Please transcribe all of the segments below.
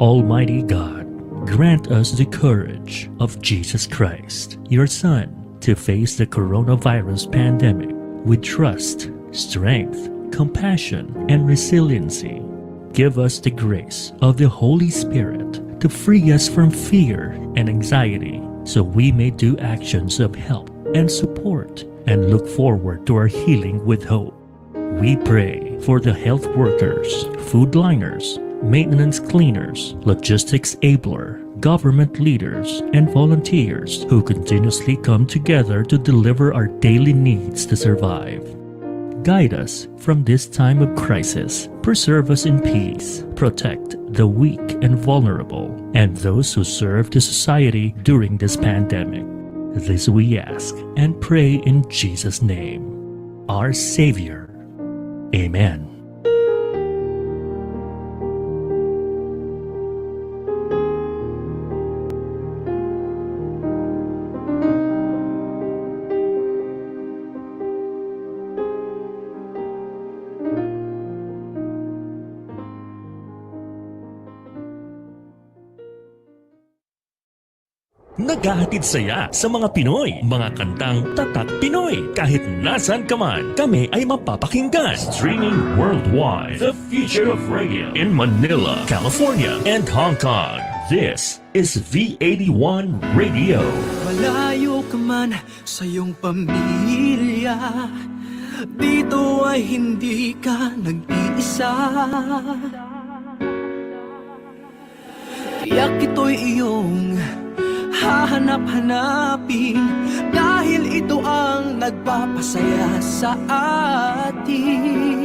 Almighty God, grant us the courage of Jesus Christ, your Son, to face the coronavirus pandemic with trust, strength, compassion, and resiliency. Give us the grace of the Holy Spirit to free us from fear and anxiety, so we may do actions of help and support and look forward to our healing with hope. We pray for the health workers, food liners, maintenance cleaners, logistics abler, government leaders, and volunteers who continuously come together to deliver our daily needs to survive. Guide us from this time of crisis. Preserve us in peace. Protect the weak and vulnerable, and those who serve the society during this pandemic. This we ask and pray in Jesus' name, our Savior. Amen. Naghahatid saya sa mga Pinoy, mga kantang tatak Pinoy. Kahit nasan ka man, kami ay mapapakinggan. Streaming worldwide, the future of radio in Manila, California, and Hong Kong. This is V81 Radio. Malayo ka man sa iyong pamilya, dito ay hindi ka nag-iisa. Tiyak ito'y iyong hahanap-hanapin, dahil ito ang nagpapasaya sa atin.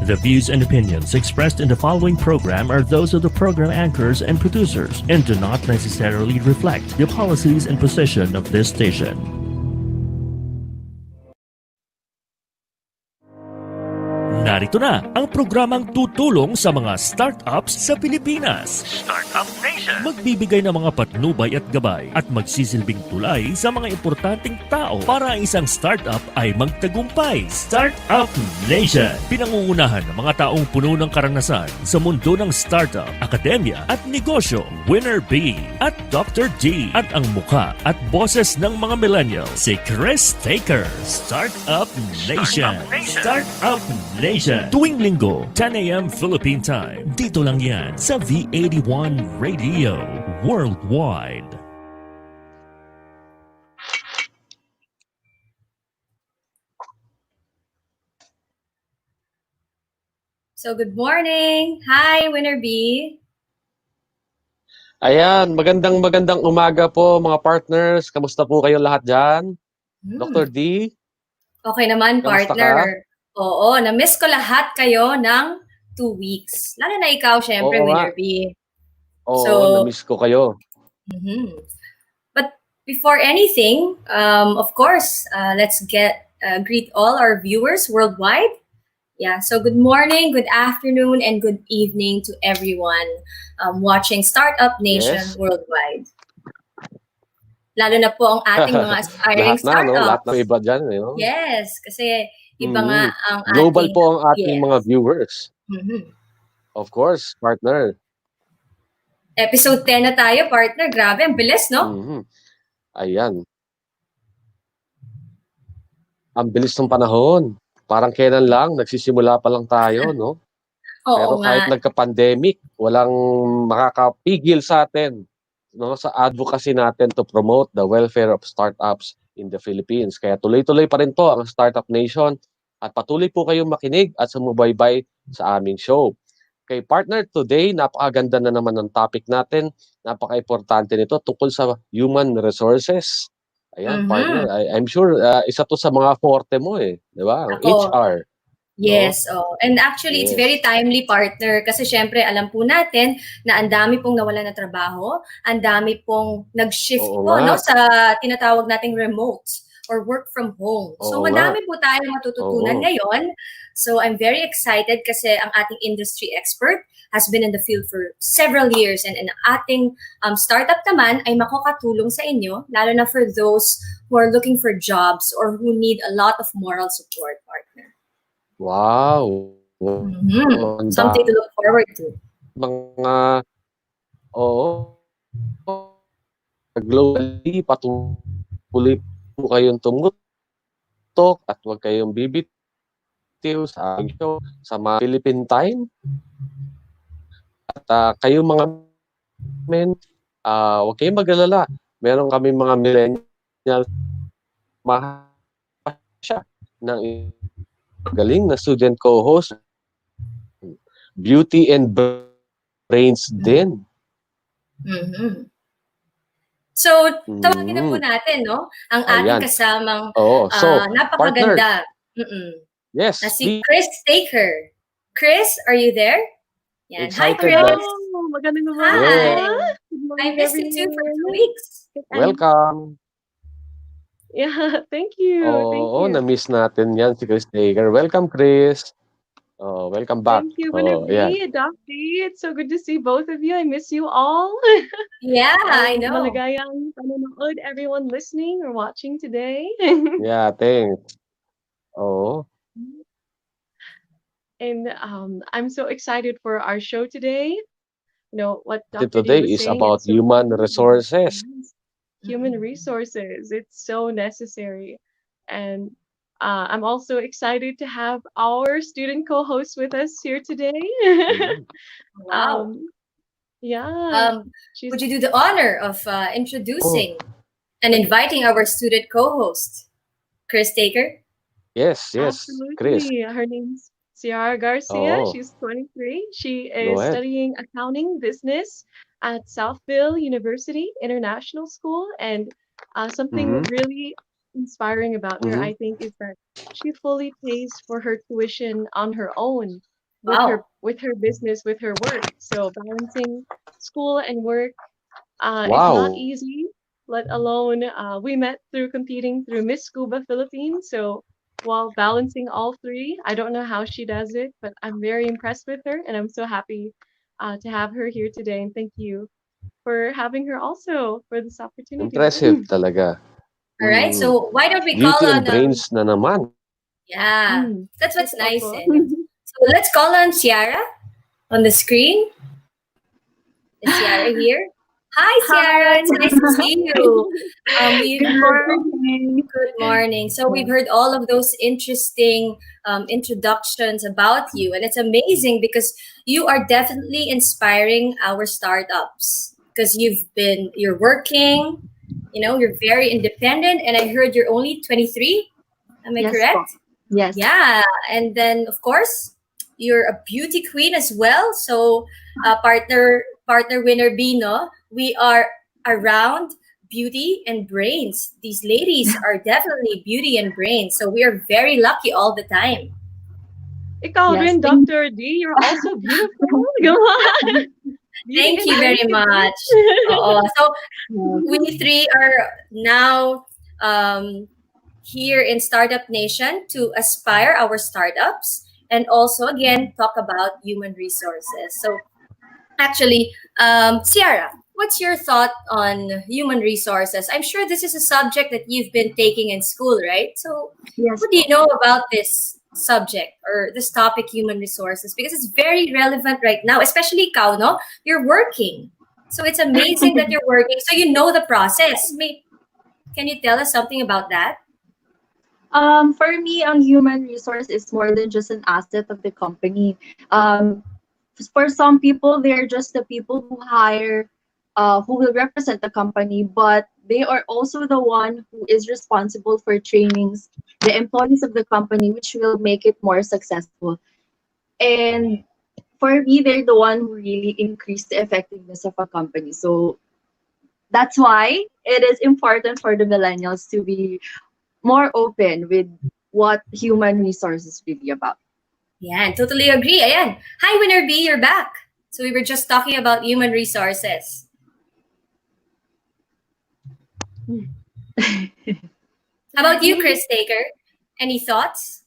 The views and opinions expressed in the following program are those of the program anchors and producers and do not necessarily reflect the policies and position of this station. Narito na ang programang tutulong sa mga startups sa Pilipinas. Startup Nation! Magbibigay ng mga patnubay at gabay at magsisilbing tulay sa mga importanteng tao para ang isang startup ay magtagumpay. Startup Nation! Pinangungunahan ng mga taong puno ng karanasan sa mundo ng startup, akademya at negosyo. Winner B at Dr. D at ang mukha at boses ng mga millennials, si Cris-taker. Startup Nation! Startup Nation! Tuwing linggo, 10 a.m. Philippine Time. Dito lang yan sa V81 Radio Worldwide. So good morning! Hi, Winner B! Ayan, magandang umaga po mga partners. Kamusta po kayo lahat dyan? Dr. D, Okay naman, kamusta partner. Oo, na-miss ko lahat kayo ng 2 weeks. Lalo na ikaw, syempre, Oo Winner nga. B. Oo, So- na-miss ko kayo. Mhm. But before anything, of course, let's greet all our viewers worldwide. Yeah, so good morning, good afternoon, and good evening to everyone watching Startup Nation Yes. worldwide. Lalo na po ang ating mga aspiring Lahat na, no? startups. Lahat na iba dyan, you know? Yes, kasi iba nga ang ating... Global po ang ating yes. mga viewers. Mhm. Of course, partner. Episode 10 na tayo, partner. Grabe, ang bilis, no? Mhm. Ayan. Ang bilis ng panahon. Parang kailan lang, nagsisimula pa lang tayo, no? Oo Pero nga. kahit nagka-pandemic, walang makakapigil sa atin, no, sa advocacy natin to promote the welfare of startups in the Philippines. Kaya tuloy-tuloy pa rin po ang Startup Nation at patuloy po kayong makinig at sumubaybay sa aming show. Kay partner, today napakaganda na naman ng topic natin. Napaka-importante nito tungkol sa human resources. Ayan, partner, I'm sure isa to sa mga forte mo eh, di ba? Ang Ako. HR. Yes, and actually it's Yes. very timely, partner, kasi syempre alam po natin na ang dami pong nawalan ng trabaho, ang dami pong nag-shift Oo po, nga. no, sa tinatawag nating remote or work from home. So Oo madami po tayong matututunan Oo. ngayon. So I'm very excited kasi ang ating industry expert has been in the field for several years, and ang ating startup naman ay makakatulong sa inyo, lalo na for those who are looking for jobs or who need a lot of moral support, partner. Wow. Ang Something to look forward to. mga globally patuloy po kayong tumutok at huwag kayong bibitiw sa aming show sa mga Philippine time. At kayong mga men, huwag kayong mag-alala. Meron kami mga millennial siya ng galing na student co-host. Beauty and brains din. Mhm. So, tawagin na po natin, no? Ang ating Ayan. kasamang So, napakaganda. yes, Na si Cris-taker. Chris, are you there? Yan. Hi, Excited Chris. na- Magandang Hi. umaga. Good I morning, missed you too for 2 everyone. weeks. welcome. Yeah, thank you. Thank Oo, you. na-miss natin yan si Cris-taker. Welcome, Chris. Welcome back. Thank you, Winner Ayan. B, Doc D. It's so good to see both of you. I miss you all. Yeah, I know. Maligayang panonood, everyone listening or watching today. Yeah, thanks. Oo. And I'm so excited for our show today. You know, what Dr. D Today was is saying, about it's so human true. resources. Yes, human resources. It's so necessary. And I'm also excited to have our student co-host with us here today. Wow. Yeah. Would you do the honor of introducing and inviting our student co-host, Cris-taker? Yes, Absolutely. Chris. Her name's Ciara Garcia. Oh. She's 23. She Go is ahead. studying accounting business at Southville University International School. And something really inspiring about her, I think, is that she fully pays for her tuition on her own with Wow. her business, with her work. So balancing school and work is Wow. not easy, let alone we met through competing through Miss Scuba Philippines. So while balancing all three. I don't know how she does it, but I'm very impressed with her, and I'm so happy to have her here today. And thank you for having her also for this opportunity. Impressive talaga. All right, so why don't we call Beauty and on brains na naman. yeah, that's what's Yes, nice. opo. So let's call on Ciara on the screen. Is Ciara here? Hi, Ciara. It's nice to see you. We Good morning. Good morning. So we've heard all of those interesting introductions about you, and it's amazing because you are definitely inspiring our startups because you're working, you're very independent, and I heard you're only 23. Am I Yes, correct? po. Yes. Yeah, and then of course you're a beauty queen as well. So partner winner Bino, we are around beauty and brains. These ladies are definitely beauty and brains. So we are very lucky all the time. Ikaw Yes, rin, thank- Dr. D, you're also beautiful. Come on. Thank Beauty you and very brains much. again. So we three are now here in Startup Nation to aspire our startups and also again talk about human resources. So actually, Ciara, what's your thought on human resources? I'm sure this is a subject that you've been taking in school, right? So Yes. what do you know about this subject or this topic, human resources? Because it's very relevant right now, especially ikaw, no? You're working. So it's amazing that you're working. So you know the process. Can you tell us something about that? For me, a human resource is more than just an asset of the company. For some people, they're just the people who hire, who will represent the company, but they are also the one who is responsible for trainings, the employees of the company, which will make it more successful. And for me, they're the one who really increase the effectiveness of a company. So that's why it is important for the millennials to be more open with what human resources really about. Yeah, I totally agree. Ayan. Hi, Winner B, you're back. So we were just talking about human resources. How about you, Cris-taker? Any thoughts?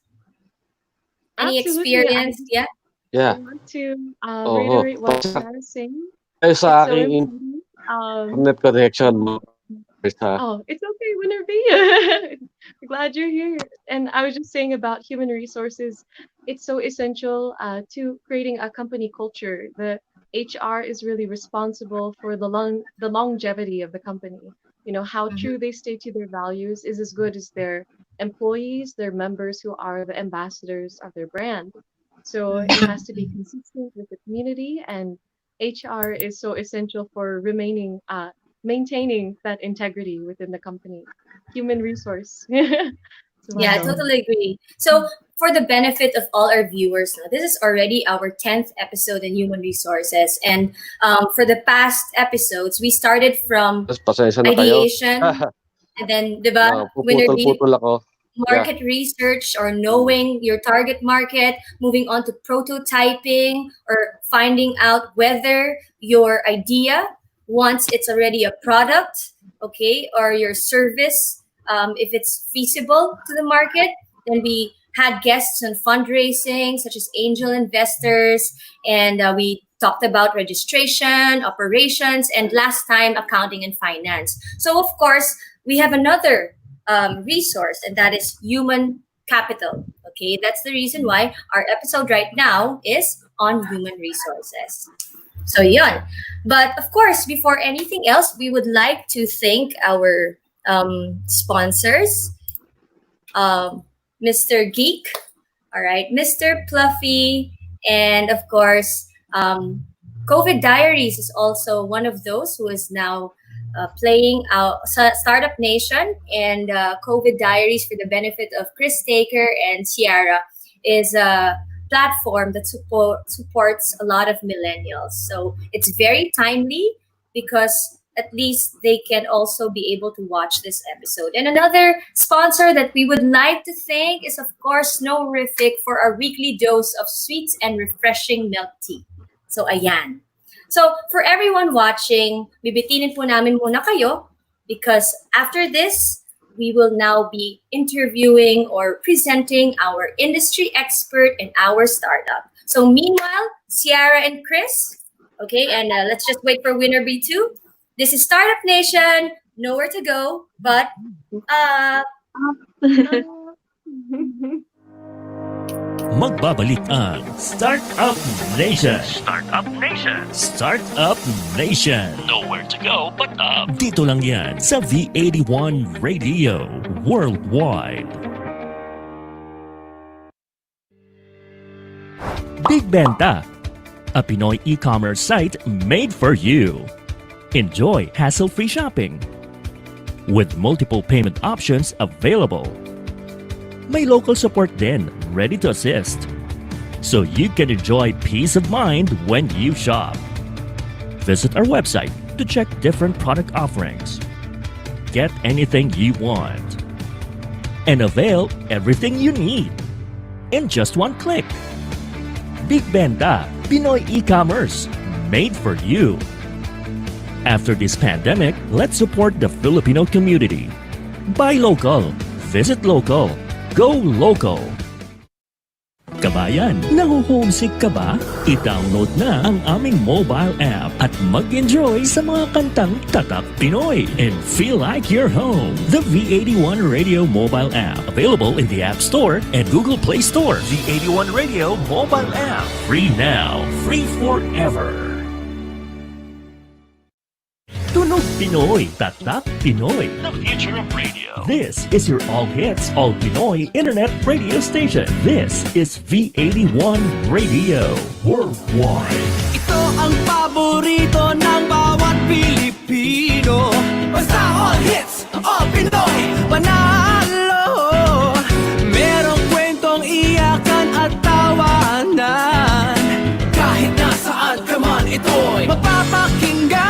Any Absolutely. experience? Yeah. Yeah. I want to Oo. reiterate what Ciara is saying. Tayo It's sa so aking important. internet connection mo. Ha? Oh, it's okay, Winner B. Glad you're here. And I was just saying about human resources. It's so essential to creating a company culture. The HR is really responsible for the longevity of the company. You know, how true they stay to their values is as good as their employees, their members who are the ambassadors of their brand. So it has to be consistent with the community, and HR is so essential for maintaining that integrity within the company. Human resource. Yeah, I totally agree. So, for the benefit of all our viewers, now, this is already our 10th episode in human resources. And for the past episodes, we started from Pasensya na kayo. ideation, and then, di ba, Winner B, Puputol-putol ako. market research or knowing your target market, moving on to prototyping or finding out whether your idea, once it's already a product, okay, or your service, if it's feasible to the market. Then we had guests on fundraising, such as angel investors, and we talked about registration, operations, and last time, accounting and finance. So, of course, we have another resource, and that is human capital. Okay, that's the reason why our episode right now is on human resources. So, yun. But of course, before anything else, we would like to thank our sponsors, Mr. Geek, all right, Mr. Pluffy, and of course, COVID Diaries is also one of those who is now playing Startup Nation, and COVID Diaries, for the benefit of Cris-taker and Ciara, is a platform that supports a lot of millennials. So it's very timely because at least they can also be able to watch this episode. And another sponsor that we would like to thank is, of course, Snowrific for our weekly dose of sweet and refreshing milk tea. So, ayan. So, for everyone watching, bibitinin po namin muna kayo because after this, we will now be interviewing or presenting our industry expert and our startup. So meanwhile, Ciara and Chris, okay, and let's just wait for winner B2. This is Startup Nation, nowhere to go, but Magbabalik ang Startup Nation. Startup Nation. Startup Nation. Nowhere to go but up. Dito lang yan sa V81 Radio Worldwide. Big Benta, a Pinoy e-commerce site made for you. Enjoy hassle-free shopping with multiple payment options available. May local support din, ready to assist. So you can enjoy peace of mind when you shop. Visit our website to check different product offerings. Get anything you want. And avail everything you need in just one click. Big Benta, Pinoy e-commerce, made for you. After this pandemic, let's support the Filipino community. Buy local, visit local, go local. Kabayan, nahuhomesick ka ba? I-download na ang aming mobile app at mag-enjoy sa mga kantang Tatak Pinoy and feel like you're home. The V81 Radio mobile app, available in the App Store and Google Play Store. V81 Radio mobile app, free now, free forever. Tunog Pinoy, Tatak Pinoy, the future of radio. This is your all-hits, all-Pinoy internet radio station. This is V81 Radio Worldwide. Ito ang paborito ng bawat Pilipino. Basta all hits, all Pinoy, panalo. Merong kwentong iyakan at tawanan. Kahit nasaan ka man, ito'y mapapakinggan.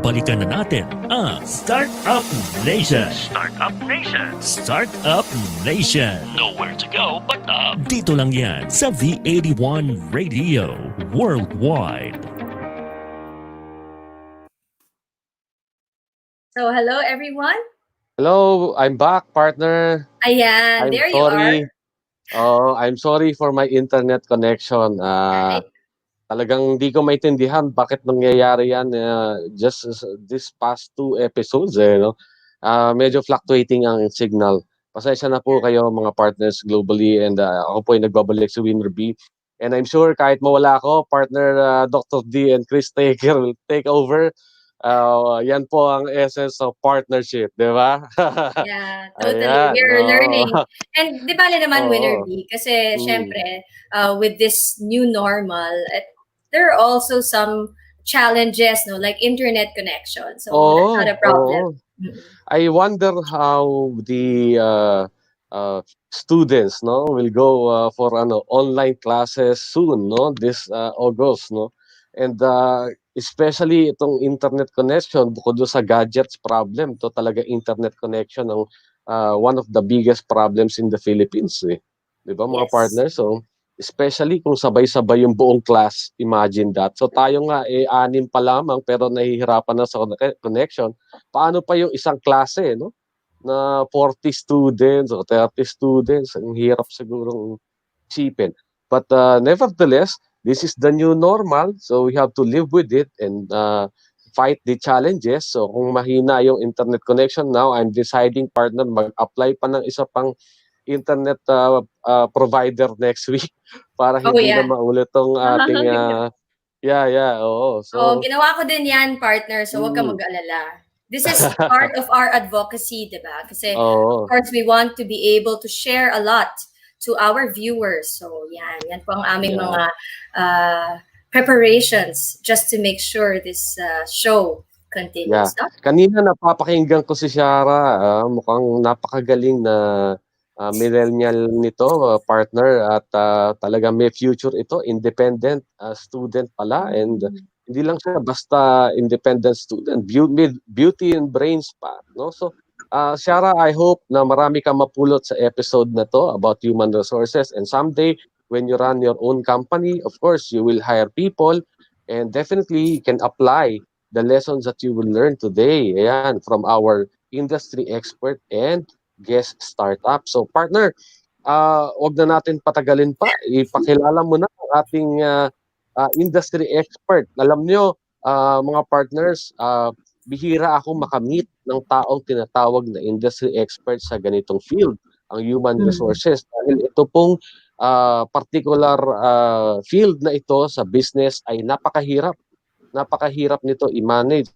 Balikan na natin ang Startup Nation. Startup Nation. Startup Nation. Nowhere to go but up. Dito lang yan sa V81 Radio Worldwide. so hello everyone. Hello, I'm back, partner. Ayan, I'm there sorry. you are. I'm sorry for my internet connection. Talagang hindi ko maintindihan bakit nangyayari yan just this past 2 episodes no. Medyo fluctuating ang signal. Pasensya na po kayo mga partners globally and ako po ay nagbabalik si Winner B. And I'm sure kahit mawala ako, partner Dr. D and Cris-taker will take over. Yan po ang essence of partnership, di ba? Yeah, totally. We're learning. And di ba naman Winner B? Kasi syempre, with this new normal, there are also some challenges, no, like internet connection. So that's not a problem. I wonder how the students, no, will go for online classes soon, no, this August, no, and especially itong internet connection bukod sa gadgets problem, to talaga internet connection ang one of the biggest problems in the Philippines, di ba mga partners? So especially kung sabay-sabay yung buong class, imagine that. So tayo nga 6 pa lamang pero nahihirapan na sa connection. Paano pa yung isang klase, no? Na 40 students o 30 students, ang hirap sigurong isipin. But nevertheless, this is the new normal, so we have to live with it and fight the challenges. So kung mahina yung internet connection now, I'm deciding, partner, mag-apply pa ng isa pang internet provider next week para Oh, hindi na yeah. maulit tong ating oo. Oh, So ginawa ko din yan, partner. So, huwag ka mm, mag-alala. This is part of our advocacy, diba? Kasi, of oo. course, we want to be able to share a lot to our viewers. So, yan. Yan po ang aming Yeah. mga preparations just to make sure this show continues. No? Kanina napapakinggan ko si Ciara, mukhang napakagaling na millennial nito, partner, at talagang may future ito, independent student pala, and hindi lang siya basta independent student, beauty and brains pa, no? So Ciara, I hope na marami kang mapulot sa episode na to about human resources, and someday when you run your own company, of course you will hire people, and definitely you can apply the lessons that you will learn today, ayan, from our industry expert and guest startup. So partner, wag na natin patagalin pa. Ipakilala mo na ang ating industry expert. Alam nyo, mga partners, bihira ako makamit ng taong tinatawag na industry expert sa ganitong field, ang human resources. Dahil ito pong particular field na ito sa business ay napakahirap nito i-manage.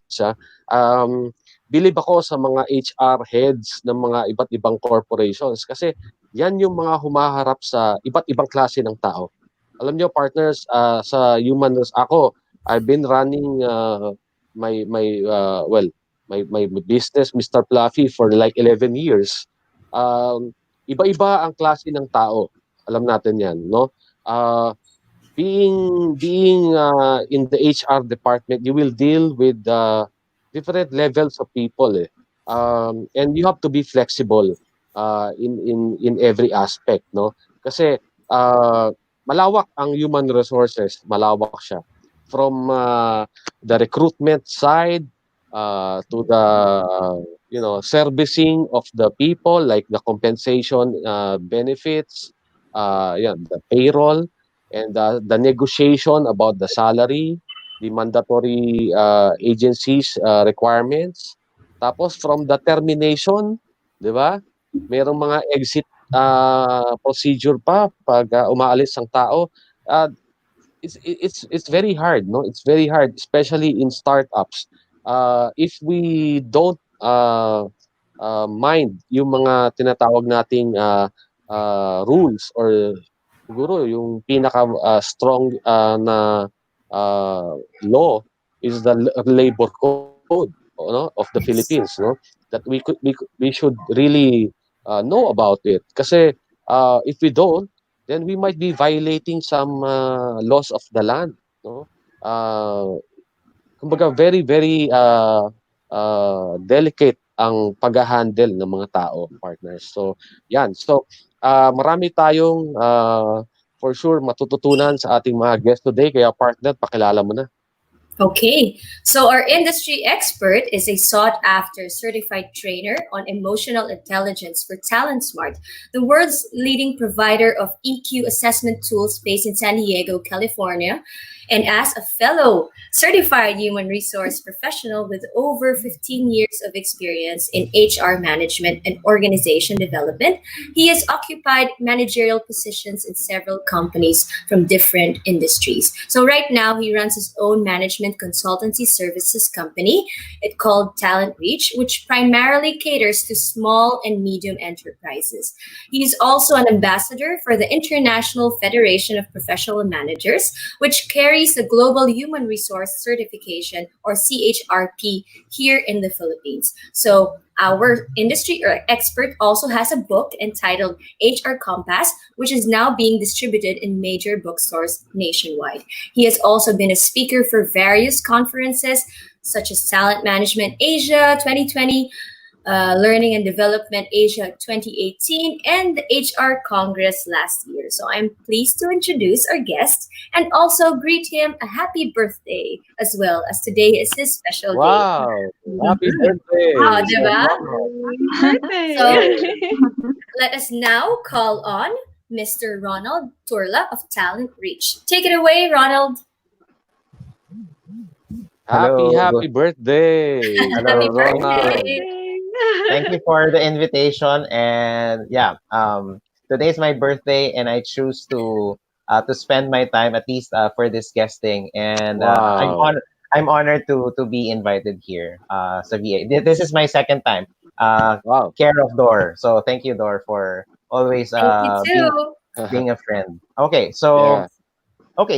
Bilib ako sa mga HR heads ng mga iba't ibang corporations kasi yan yung mga humaharap sa iba't ibang klase ng tao. Alam nyo, partners, sa human resources, I've been running my business, Mr. Fluffy, for like 11 years. Iba-iba ang klase ng tao. Alam natin yan, no? Being in the HR department, you will deal with different levels of people, and you have to be flexible in every aspect, no? Kasi malawak ang human resources, malawak siya from the recruitment side to the servicing of the people, like the compensation, benefits, the payroll, and the negotiation about the salary, the mandatory agencies requirements. Tapos from the termination, 'di ba? Merong mga exit procedure pa pag umaalis ang tao. It's very hard, no? It's very hard, especially in startups. If we don't mind yung mga tinatawag nating rules, or siguro yung pinaka strong na law is the labor code, no, of the Philippines, no, that we should really know about it, kasi if we don't, then we might be violating some laws of the land, no. Kumbaga very very delicate ang pag-handle ng mga tao, partners. So yan, so marami tayong for sure matututunan sa ating mga guests today, kaya partner, pakilala mo na. Okay, so our industry expert is a sought-after certified trainer on emotional intelligence for TalentSmart, the world's leading provider of EQ assessment tools based in San Diego, California. And as a fellow certified human resource professional with over 15 years of experience in HR management and organization development, he has occupied managerial positions in several companies from different industries. So right now, he runs his own management consultancy services company. It's called Talent Reach, which primarily caters to small and medium enterprises. He is also an ambassador for the International Federation of Professional Managers, which carries the Global Human Resource Certification, or CHRP, here in the Philippines. So our industry expert also has a book entitled HR Compass, which is now being distributed in major bookstores nationwide. He has also been a speaker for various conferences, such as Talent Management Asia 2020, Learning and Development Asia 2018, and the HR Congress last year. So I'm pleased to introduce our guest and also greet him a happy birthday, as well as today is his special day. Wow! Happy birthday! Wow, diba? Birthday! So let us now call on Mr. Ronald Turla of Talent Reach. Take it away, Ronald. Happy birthday! Happy Ronald. birthday! Thank you for the invitation. And yeah, today's my birthday, and I choose to spend my time at least for this guesting. And Wow. I'm honored to be invited here. Sa VA. This is my second time. Uh, Wow. Care of Dor. So thank you, Dor, for always Thank you too. being a friend. Okay, Yeah.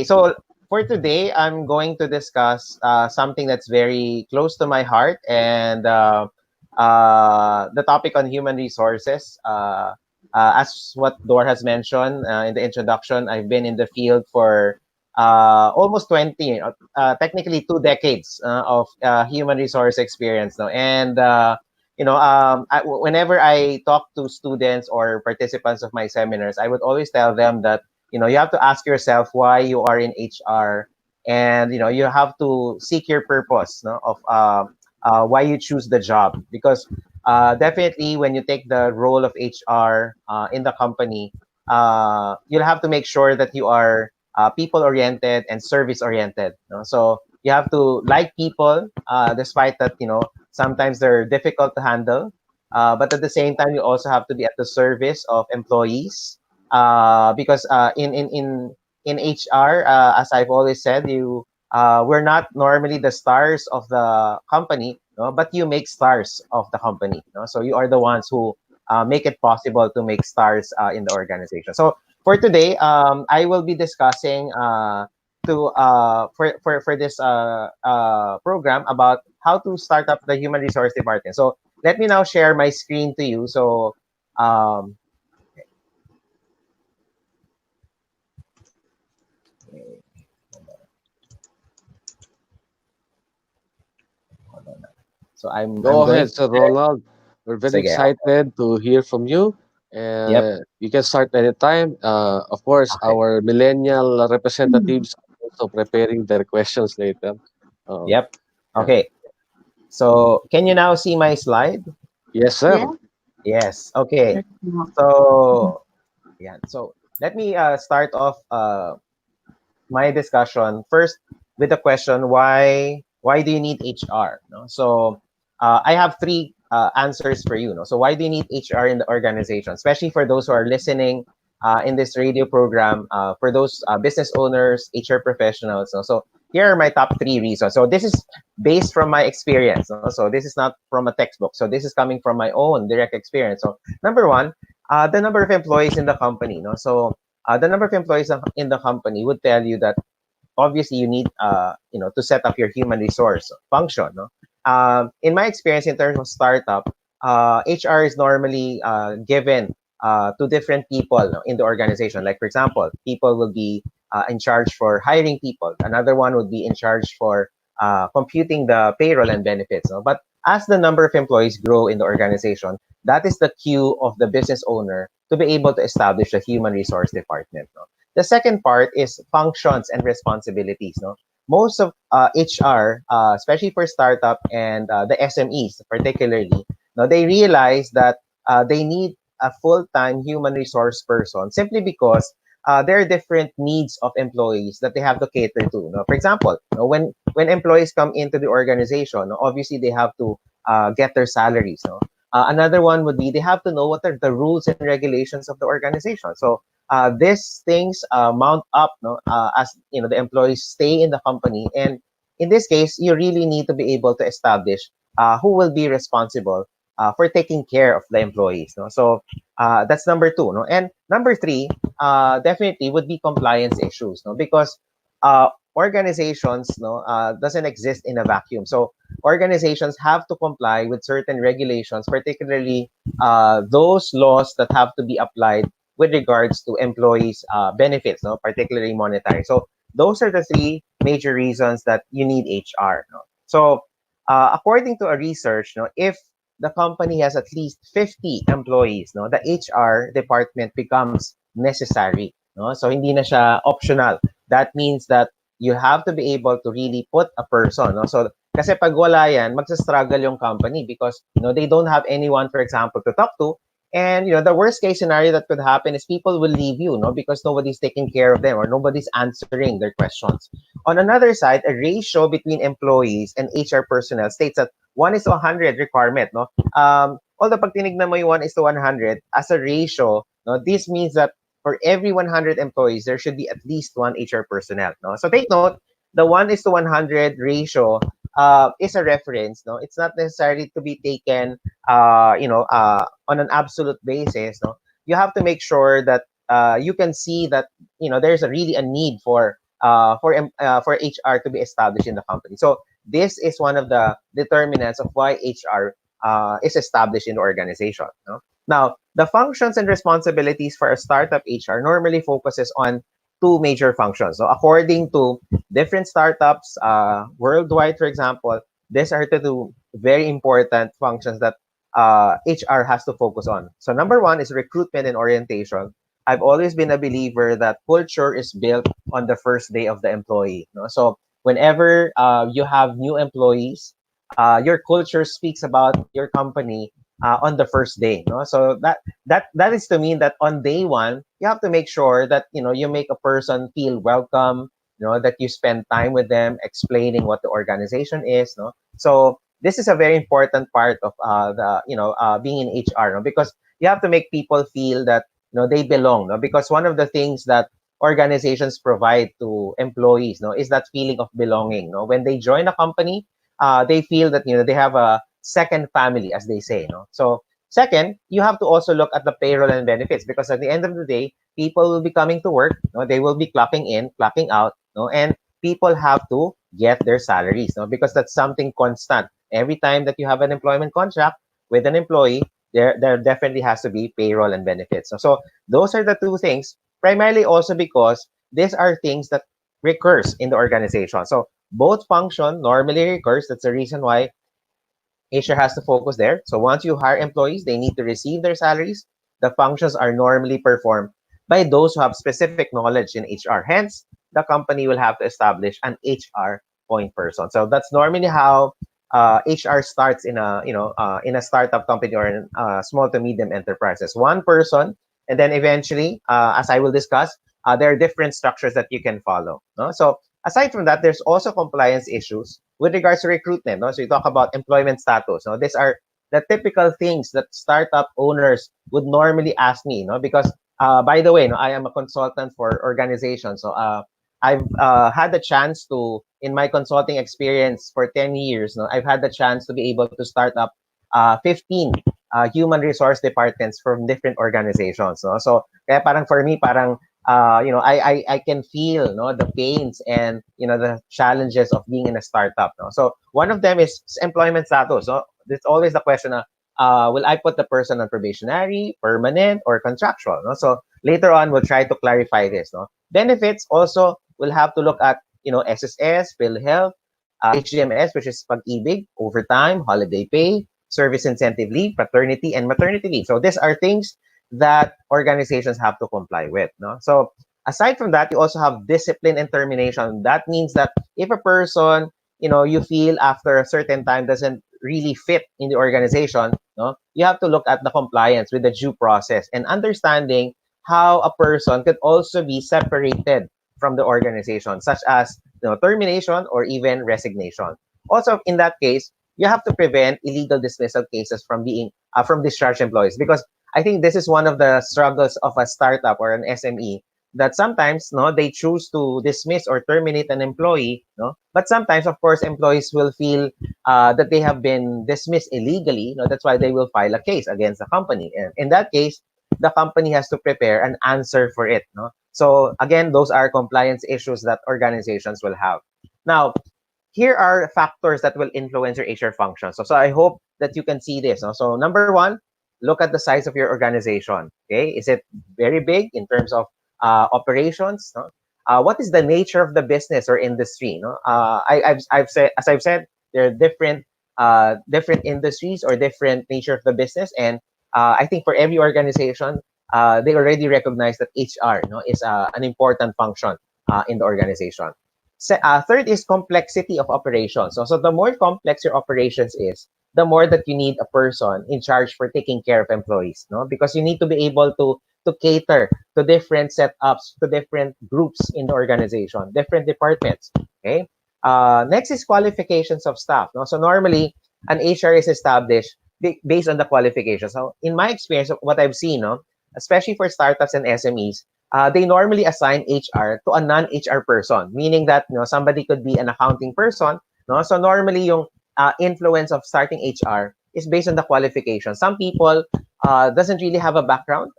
so for today, I'm going to discuss something that's very close to my heart, and the topic on human resources. As what Dor has mentioned in the introduction, I've been in the field for almost 20, technically 2 decades of human resource experience now. And whenever I talk to students or participants of my seminars, I would always tell them that you have to ask yourself why you are in HR, and you have to seek your purpose, no, of why you choose the job, because definitely when you take the role of HR in the company, you'll have to make sure that you are people oriented and service oriented. So you have to like people, despite that sometimes they're difficult to handle, but at the same time you also have to be at the service of employees, because in HR, as I've always said, we're not normally the stars of the company, no, but you make stars of the company. No? So you are the ones who make it possible to make stars in the organization. So for today, I will be discussing for this program about how to start up the human resource department. So let me now share my screen to you. So um, So I'm Go going ahead, to Sir share. Ronald. We're very Sige. excited to hear from you. Yep. You can start anytime. Of course, Okay. our millennial representatives are also preparing their questions later. Um, Yep. yeah. Okay. So can you now see my slide? Yes, Yeah. sir. Yes. Okay. So yeah. So let me start off my discussion first with the question, why do you need HR? No? So I have three answers for you. No? So why do you need HR in the organization, especially for those who are listening in this radio program, for those business owners, HR professionals. No? So here are my top three reasons. So this is based from my experience. No? So this is not from a textbook. So this is coming from my own direct experience. So number one, the number of employees in the company. No? So the number of employees in the company would tell you that obviously you need to set up your human resource function. No? In my experience in terms of startup, HR is normally given to different people, no, in the organization. Like for example, people will be in charge for hiring people. Another one would be in charge for computing the payroll and benefits. No? But as the number of employees grow in the organization, that is the cue of the business owner to be able to establish a human resource department. No? The second part is functions and responsibilities. No, most of HR, especially for startup and the SMEs particularly, no, they realize that they need a full-time human resource person simply because there are different needs of employees that they have to cater to. No? For example, no, when employees come into the organization, no, obviously they have to get their salaries. No? Another one would be they have to know what are the rules and regulations of the organization. So these things mount up, no, as the employees stay in the company, and in this case, you really need to be able to establish who will be responsible for taking care of the employees. No? So that's number two. No? And number three, definitely would be compliance issues. No? Because organizations, no, doesn't exist in a vacuum. So organizations have to comply with certain regulations, particularly those laws that have to be applied with regards to employees' benefits, no, particularly monetary. So those are the three major reasons that you need HR. No? So according to a research, no, if the company has at least 50 employees, no, the HR department becomes necessary. No? So hindi na siya optional. That means that you have to be able to really put a person. No? So kasi pag wala yan, magsa-struggle yung company because they don't have anyone, for example, to talk to. And the worst case scenario that could happen is people will leave you, no, because nobody's taking care of them or nobody's answering their questions. On another side, a ratio between employees and HR personnel states that 1 is to 100 requirement, no? Although pag tinignan mo yung 1 is to 100 as a ratio, no, this means that for every 100 employees, there should be at least one HR personnel, no? So take note, the 1 is to 100 ratio is a reference, no? It's not necessarily to be taken, on an absolute basis, no? You have to make sure that you can see that, there's really a need for HR to be established in the company. So this is one of the determinants of why HR is established in the organization. No? Now, the functions and responsibilities for a startup HR normally focuses on two major functions. So according to different startups worldwide, for example, these are the two very important functions that HR has to focus on. So number one is recruitment and orientation. I've always been a believer that culture is built on the first day of the employee. No? So whenever you have new employees, your culture speaks about your company on the first day. No? So that is to mean that on day one, you have to make sure that you make a person feel welcome. That you spend time with them, explaining what the organization is. No? So this is a very important part of being in HR, no? Because you have to make people feel that they belong. No? Because one of the things that organizations provide to employees, is that feeling of belonging. No? When they join a company, they feel that they have a second family, as they say. No? So second, you have to also look at the payroll and benefits, because at the end of the day, people will be coming to work. They will be clocking in, clocking out, and people have to get their salaries, because that's something constant. Every time that you have an employment contract with an employee, there definitely has to be payroll and benefits. So those are the two things, primarily also because these are things that recurs in the organization. So both function normally recurs. That's the reason why HR has to focus there. So once you hire employees, they need to receive their salaries. The functions are normally performed by those who have specific knowledge in HR. Hence, the company will have to establish an HR point person. So that's normally how HR starts in a startup company or in small to medium enterprises. One person, and then eventually, as I will discuss, there are different structures that you can follow. No? So aside from that, there's also compliance issues with regards to recruitment. No? So you talk about employment status. No? These are the typical things that startup owners would normally ask me. No? Because by the way, I am a consultant for organizations. So I've had the chance to, in my consulting experience for 10 years, I've had the chance to be able to start up 15 human resource departments from different organizations. No? So kaya parang for me, I can feel the pains and the challenges of being in a startup. No? So one of them is employment status. So there's always the question will I put the person on probationary, permanent, or contractual? No? So later on, we'll try to clarify this. No? Benefits also, we'll have to look at SSS, PhilHealth, HGMS, which is pag-ibig, overtime, holiday pay, service incentive leave, paternity, and maternity leave. So these are things that organizations have to comply with. No? So aside from that, you also have discipline and termination. That means that if a person, you feel after a certain time doesn't really fit in the organization, you have to look at the compliance with the due process and understanding how a person could also be separated from the organization, such as termination or even resignation. Also, in that case, you have to prevent illegal dismissal cases from being from discharged employees, because I think this is one of the struggles of a startup or an SME, that sometimes they choose to dismiss or terminate an employee, but sometimes, of course, employees will feel that they have been dismissed illegally. That's why they will file a case against the company, and in that case, the company has to prepare an answer for it. So again, those are compliance issues that organizations will have. Now, here are factors that will influence your HR function. So I hope that you can see this. So number one, look at the size of your organization. Okay, is it very big in terms of operations? What is the nature of the business or industry? I've said, as I've said, there are different industries or different nature of the business, and I think for every organization, they already recognize that HR is an important function in the organization. Third is complexity of operations. So the more complex your operations is, the more that you need a person in charge for taking care of employees, because you need to be able to cater to different setups, to different groups in the organization, different departments. Okay. Next is qualifications of staff. So normally, an HR is established based on the qualifications. So in my experience, what I've seen, no, especially for startups and SMEs, they normally assign HR to a non-HR person, meaning that somebody could be an accounting person. No, so normally yung influence of starting HR is based on the qualification. Some people doesn't really have a background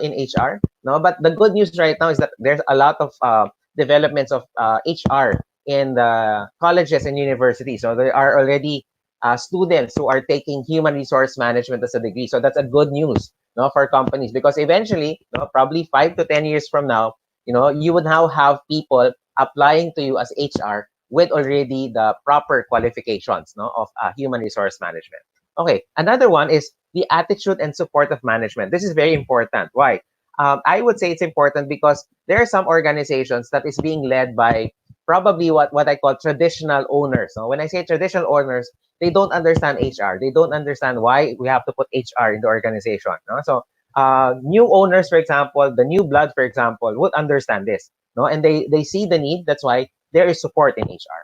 in HR, no. But the good news right now is that there's a lot of developments of HR in the colleges and universities. So there are already students who are taking human resource management as a degree. So that's a good news, no, for companies, because eventually, probably 5 to 10 years from now, you would now have people applying to you as HR with already the proper qualifications, no, of human resource management. Okay, another one is the attitude and support of management. This is very important. Why? I would say it's important because there are some organizations that is being led by probably what I call traditional owners. So when I say traditional owners, they don't understand HR. They don't understand why we have to put HR in the organization. No? So new owners, for example, the new blood, for example, would understand this. No? And they see the need. That's why there is support in HR.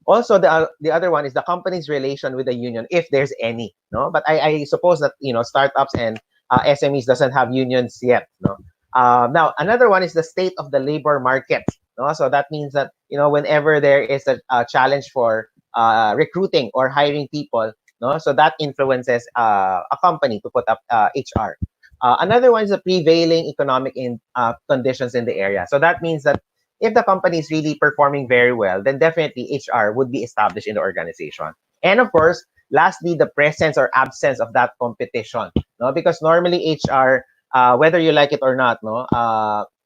Also, the other one is the company's relation with the union, if there's any. No, but I suppose that startups and SMEs doesn't have unions yet. No. Now another one is the state of the labor market. No, so that means that whenever there is a challenge for recruiting or hiring people, no, so that influences a company to put up HR. Another one is the prevailing economic conditions in the area. So that means that if the company is really performing very well, then definitely HR would be established in the organization. And of course, lastly, the presence or absence of that competition. No, because normally HR, whether you like it or not, no,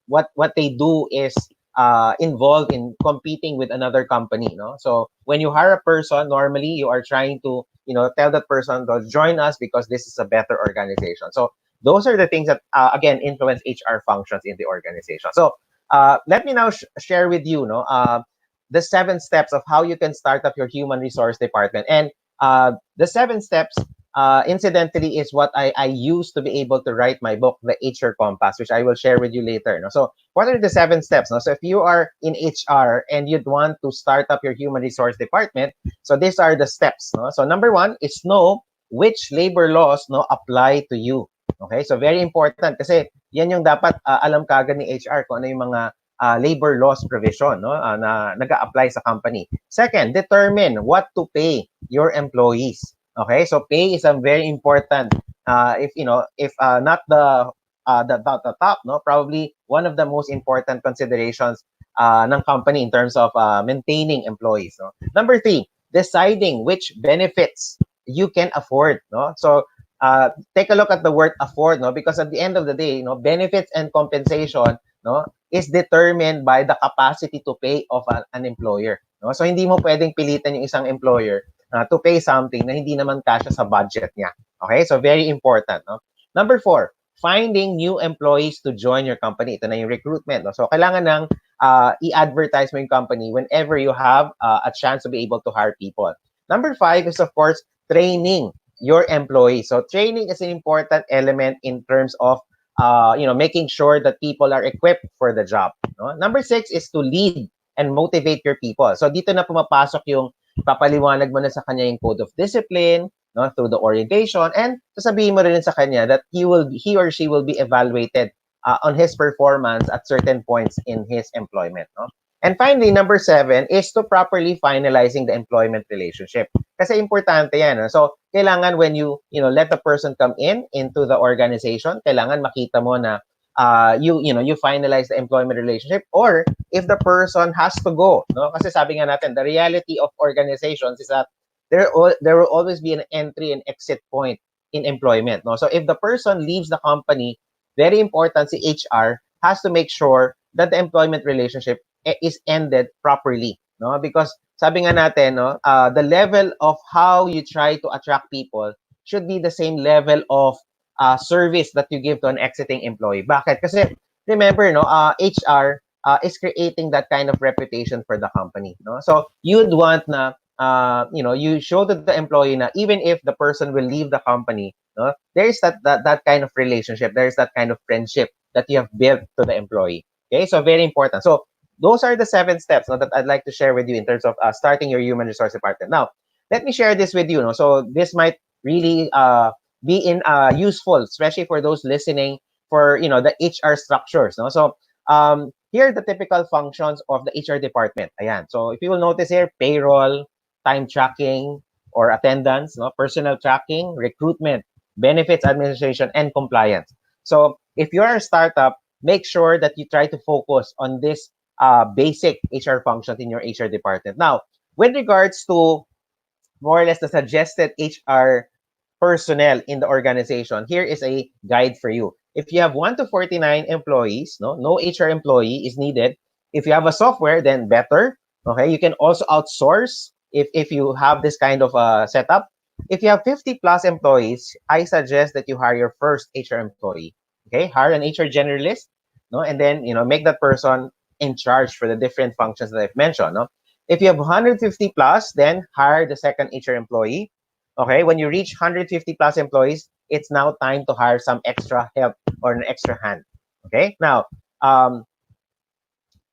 what they do is involved in competing with another company. No, so when you hire a person, normally you are trying to tell that person to join us because this is a better organization. So those are the things that again influence HR functions in the organization. So let me now share with you, the 7 steps of how you can start up your human resource department. And the 7 steps, incidentally, is what I use to be able to write my book, The HR Compass, which I will share with you later. No? So what are the 7 steps? No? So if you are in HR and you'd want to start up your human resource department, so these are the steps. No? So number 1 is know which labor laws apply to you. Okay, so very important kasi yan yung dapat alam kagad ni HR kung ano yung mga labor laws provision na nag-a-apply sa company. Second, determine what to pay your employees. Okay, so pay is a very important if not the top, probably one of the most important considerations ng company in terms of maintaining employees. Number 3, deciding which benefits you can afford. So take a look at the word afford, because at the end of the day, benefits and compensation, is determined by the capacity to pay of an employer. So hindi mo pwedeng pilitan yung isang employer to pay something na hindi naman kasya sa budget niya. Okay, so very important. Number 4, finding new employees to join your company. Ito na yung recruitment. So kailangan ng i-advertise mo yung company whenever you have a chance to be able to hire people. Number 5 is, of course, training your employees. So training is an important element in terms of making sure that people are equipped for the job. Number 6 is to lead and motivate your people. So dito na pumapasok yung papaliwanag mo na sa kanya yung code of discipline, through the orientation, and sasabihin mo rin sa kanya that he or she will be evaluated on his performance at certain points in his employment. And finally, number 7 is to properly finalizing the employment relationship. Kasi importante yan. So, kailangan when you let the person come into the organization, kailangan makita mo na you finalize the employment relationship, or if the person has to go. Kasi sabi nga natin, the reality of organizations is that there will always be an entry and exit point in employment. So, if the person leaves the company, very important, si HR has to make sure that the employment relationship is ended properly, because sabi nga natin, the level of how you try to attract people should be the same level of service that you give to an exiting employee. Bakit? Kasi remember, HR is creating that kind of reputation for the company. So you'd want na you show to the employee na even if the person will leave the company, there's that kind of relationship, there's that kind of friendship that you have built to the employee. Okay, so very important. So those are the 7 steps that I'd like to share with you in terms of starting your human resource department. Now, let me share this with you. No? So this might really be useful, especially for those listening for the HR structures. No? So here are the typical functions of the HR department. Ayan. So if you will notice here, payroll, time tracking or attendance, no, personal tracking, recruitment, benefits administration, and compliance. So if you're a startup, make sure that you try to focus on this basic HR functions in your HR department. Now, with regards to more or less the suggested HR personnel in the organization, here is a guide for you. If you have 1 to 49 employees, no HR employee is needed. If you have a software, then better. Okay, you can also outsource if you have this kind of setup. If you have 50 plus employees, I suggest that you hire your first HR employee. Okay, hire an HR generalist, no, and then make that person in charge for the different functions that I've mentioned. No, if you have 150 plus, then hire the second HR employee. Okay, when you reach 150 plus employees, it's now time to hire some extra help or an extra hand. Okay, now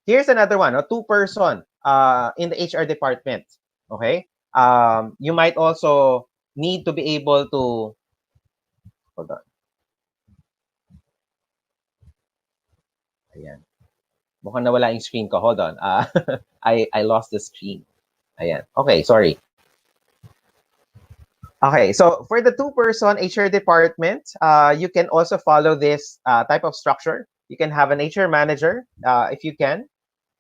here's another one, a two-person in the HR department. Okay, you might also need to be able to hold on. Ayan. Mukhang nawala yung screen ko. Hold on. I lost the screen. Ayan. Okay, sorry. Okay, so for the two-person HR department, you can also follow this type of structure. You can have an HR manager, if you can,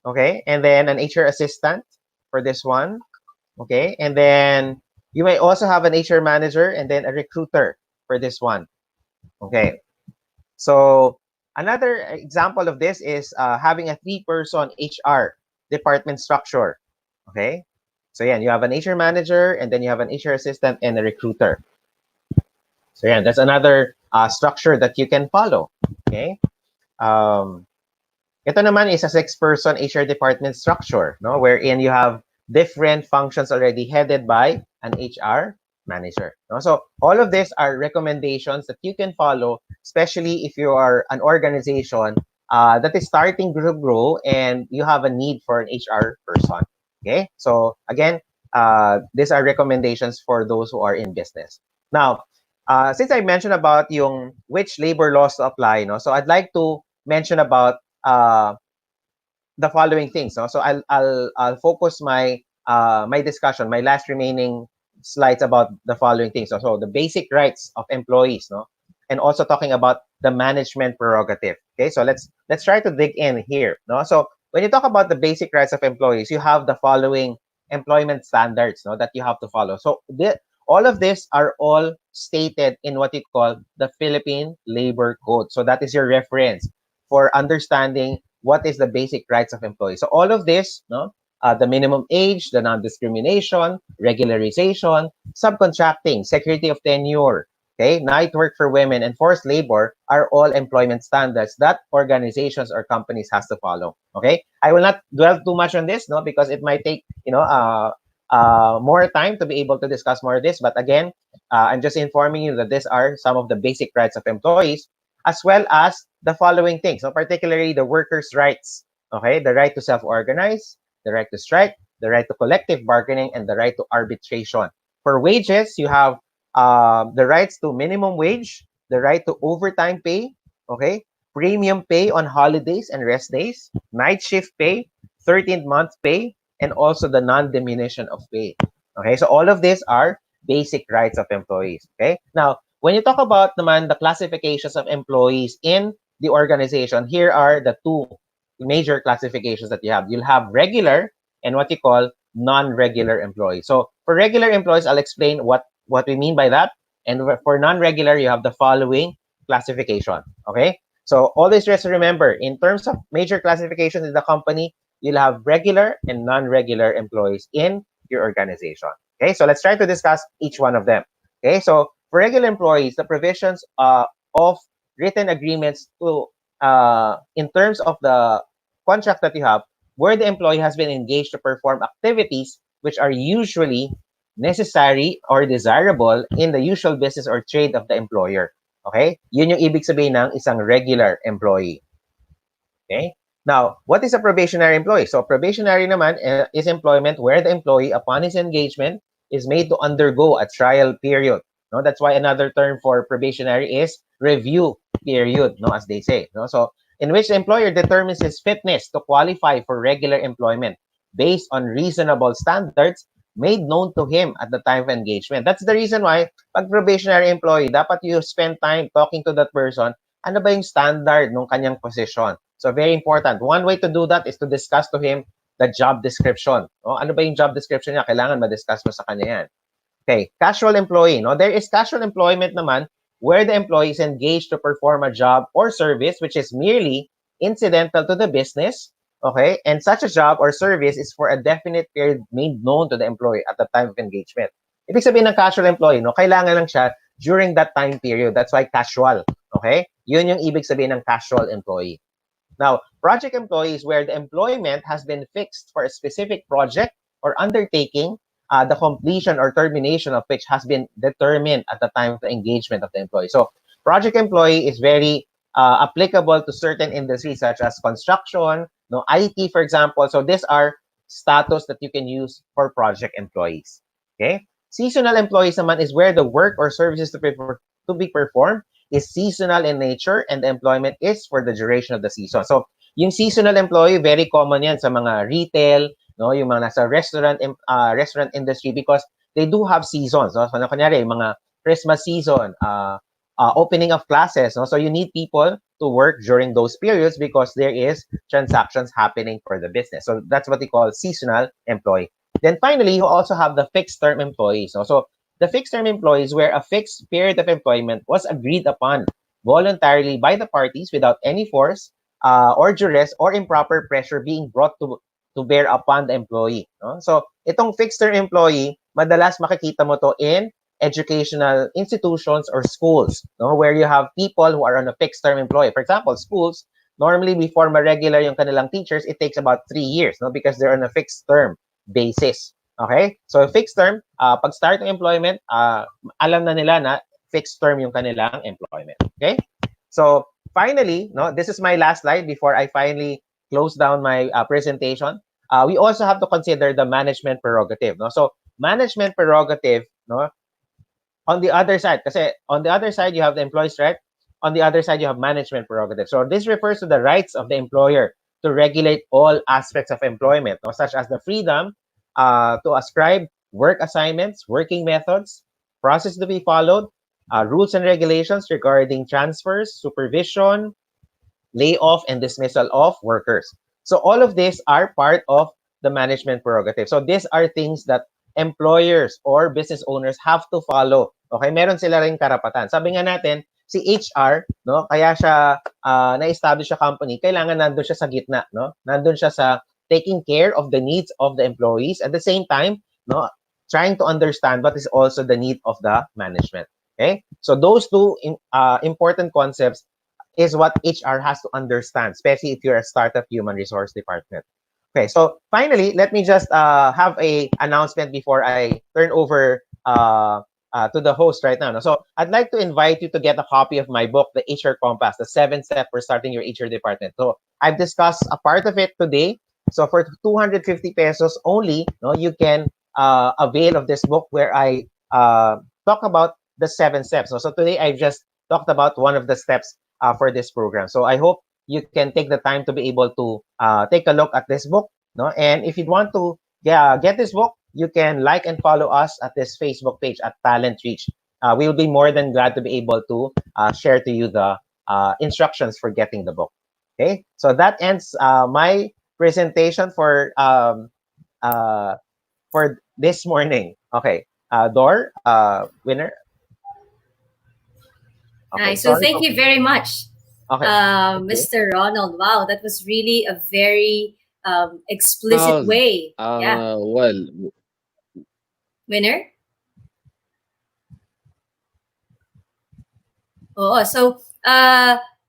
okay, and then an HR assistant for this one, okay, and then you may also have an HR manager and then a recruiter for this one, okay. So another example of this is having a three-person HR department structure, okay. So yeah, you have an HR manager, and then you have an HR assistant and a recruiter. So yeah, that's another structure that you can follow. Okay. Ito naman is a 6-person HR department structure, no, wherein you have different functions already headed by an HR manager. No? So all of these are recommendations that you can follow, especially if you are an organization that is starting to grow and you have a need for an HR person. Okay, so again, these are recommendations for those who are in business. Now, since I mentioned about yung which labor laws to apply, no, so I'd like to mention about the following things. No, so I'll focus my my discussion, my last remaining slides about the following things. So the basic rights of employees, no, and also talking about the management prerogative. Okay, so let's try to dig in here. No, so when you talk about the basic rights of employees, you have the following employment standards, no, that you have to follow. So all of this are all stated in what you call the Philippine Labor Code. So that is your reference for understanding what is the basic rights of employees. So all of this, no, the minimum age, the non-discrimination, regularization, subcontracting, security of tenure, okay, night work for women, and forced labor are all employment standards that organizations or companies has to follow. Okay, I will not dwell too much on this, no, because it might take more time to be able to discuss more of this. But again, I'm just informing you that these are some of the basic rights of employees, as well as the following things. So particularly the workers' rights. Okay, the right to self-organize, the right to strike, the right to collective bargaining, and the right to arbitration. For wages, you have the rights to minimum wage, the right to overtime pay, okay, premium pay on holidays and rest days, night shift pay, 13th month pay, and also the non-diminution of pay. Okay, so all of these are basic rights of employees. Okay, now when you talk about the classifications of employees in the organization, here are the two major classifications that you have. You'll have regular and what you call non-regular employees. So for regular employees, I'll explain what we mean by that. And for non-regular, you have the following classification. Okay, so always just remember, in terms of major classifications in the company, you'll have regular and non-regular employees in your organization. Okay, so let's try to discuss each one of them. Okay, so for regular employees, the provisions of written agreements to in terms of the contract that you have, where the employee has been engaged to perform activities which are usually necessary or desirable in the usual business or trade of the employer. Okay? Yun yung ibig sabihin ng isang regular employee. Okay? Now, what is a probationary employee? So, probationary naman is employment where the employee, upon his engagement, is made to undergo a trial period. No, that's why another term for probationary is review period, no, as they say. No, so in which the employer determines his fitness to qualify for regular employment based on reasonable standards made known to him at the time of engagement. That's the reason why pag probationary employee, dapat you spend time talking to that person. Ano ba yung standard ng kanyang position? So very important. One way to do that is to discuss to him the job description. No? Ano ba yung job description niya? Kailangan ma-discuss mo sa kanya yan. Okay, casual employee. No? There is casual employment naman where the employee is engaged to perform a job or service which is merely incidental to the business. Okay, and such a job or service is for a definite period made known to the employee at the time of engagement. Ibig sabihin ng casual employee, no, kailangan lang siya during that time period. That's why casual. Okay, yun yung ibig sabihin ng casual employee. Now, project employees where the employment has been fixed for a specific project or undertaking, the completion or termination of which has been determined at the time of the engagement of the employee. So, project employee is very applicable to certain industries such as construction, no, IT, for example. So, these are status that you can use for project employees. Okay? Seasonal employees naman is where the work or services to be performed is seasonal in nature and the employment is for the duration of the season. So, yung seasonal employee, very common yan sa mga retail, no, yung mga nasa restaurant industry because they do have seasons. No? So, kunyari, mga Christmas season, opening of classes. No? So, you need people to work during those periods because there is transactions happening for the business. So, that's what they call seasonal employee. Then finally, you also have the fixed-term employees. No? So, the fixed-term employees where a fixed period of employment was agreed upon voluntarily by the parties without any force or duress or improper pressure being brought to bear upon the employee. No? So, itong fixed-term employee, madalas makikita mo to in educational institutions or schools, no? Where you have people who are on a fixed-term employee. For example, schools, normally before ma-regular yung kanilang teachers, it takes about 3 years, no? Because they're on a fixed-term basis. Okay? So, fixed term, pag start ng employment, alam na nila na fixed term yung kanilang employment. Okay? So, finally, no, this is my last slide before I finally close down my presentation. We also have to consider the management prerogative. No? So, management prerogative, no, on the other side, kasi on the other side, you have the employee's right. On the other side, you have management prerogative. So, this refers to the rights of the employer to regulate all aspects of employment, no, such as the freedom to ascribe work assignments, working methods, process to be followed, rules and regulations regarding transfers, supervision, layoff, and dismissal of workers. So all of these are part of the management prerogative. So these are things that employers or business owners have to follow. Okay, meron sila ring karapatan. Sabi nga natin, si HR, no, kaya siya na-establish sa company, kailangan nandun siya sa gitna, no? Nandun siya sa taking care of the needs of the employees at the same time, no, trying to understand what is also the need of the management. Okay, so those two important concepts is what HR has to understand, especially if you're a startup human resource department. Okay, so finally, let me just have a announcement before I turn over to the host right now. So I'd like to invite you to get a copy of my book, The HR Compass, the 7 steps for starting your HR department. So I've discussed a part of it today. So for 250 pesos only, no, you can avail of this book where I talk about the 7 steps. So today I've just talked about one of the steps for this program. So I hope you can take the time to be able to take a look at this book. No, and if you want to get this book, you can like and follow us at this Facebook page at Talent Reach. We will be more than glad to be able to share to you the instructions for getting the book. Okay, so that ends my presentation for this morning. Okay, Dor, winner. Okay, nice. So thank you very much, okay. Mr. Ronald. Wow, that was really a very explicit way. Yeah. Well, winner. Oh, so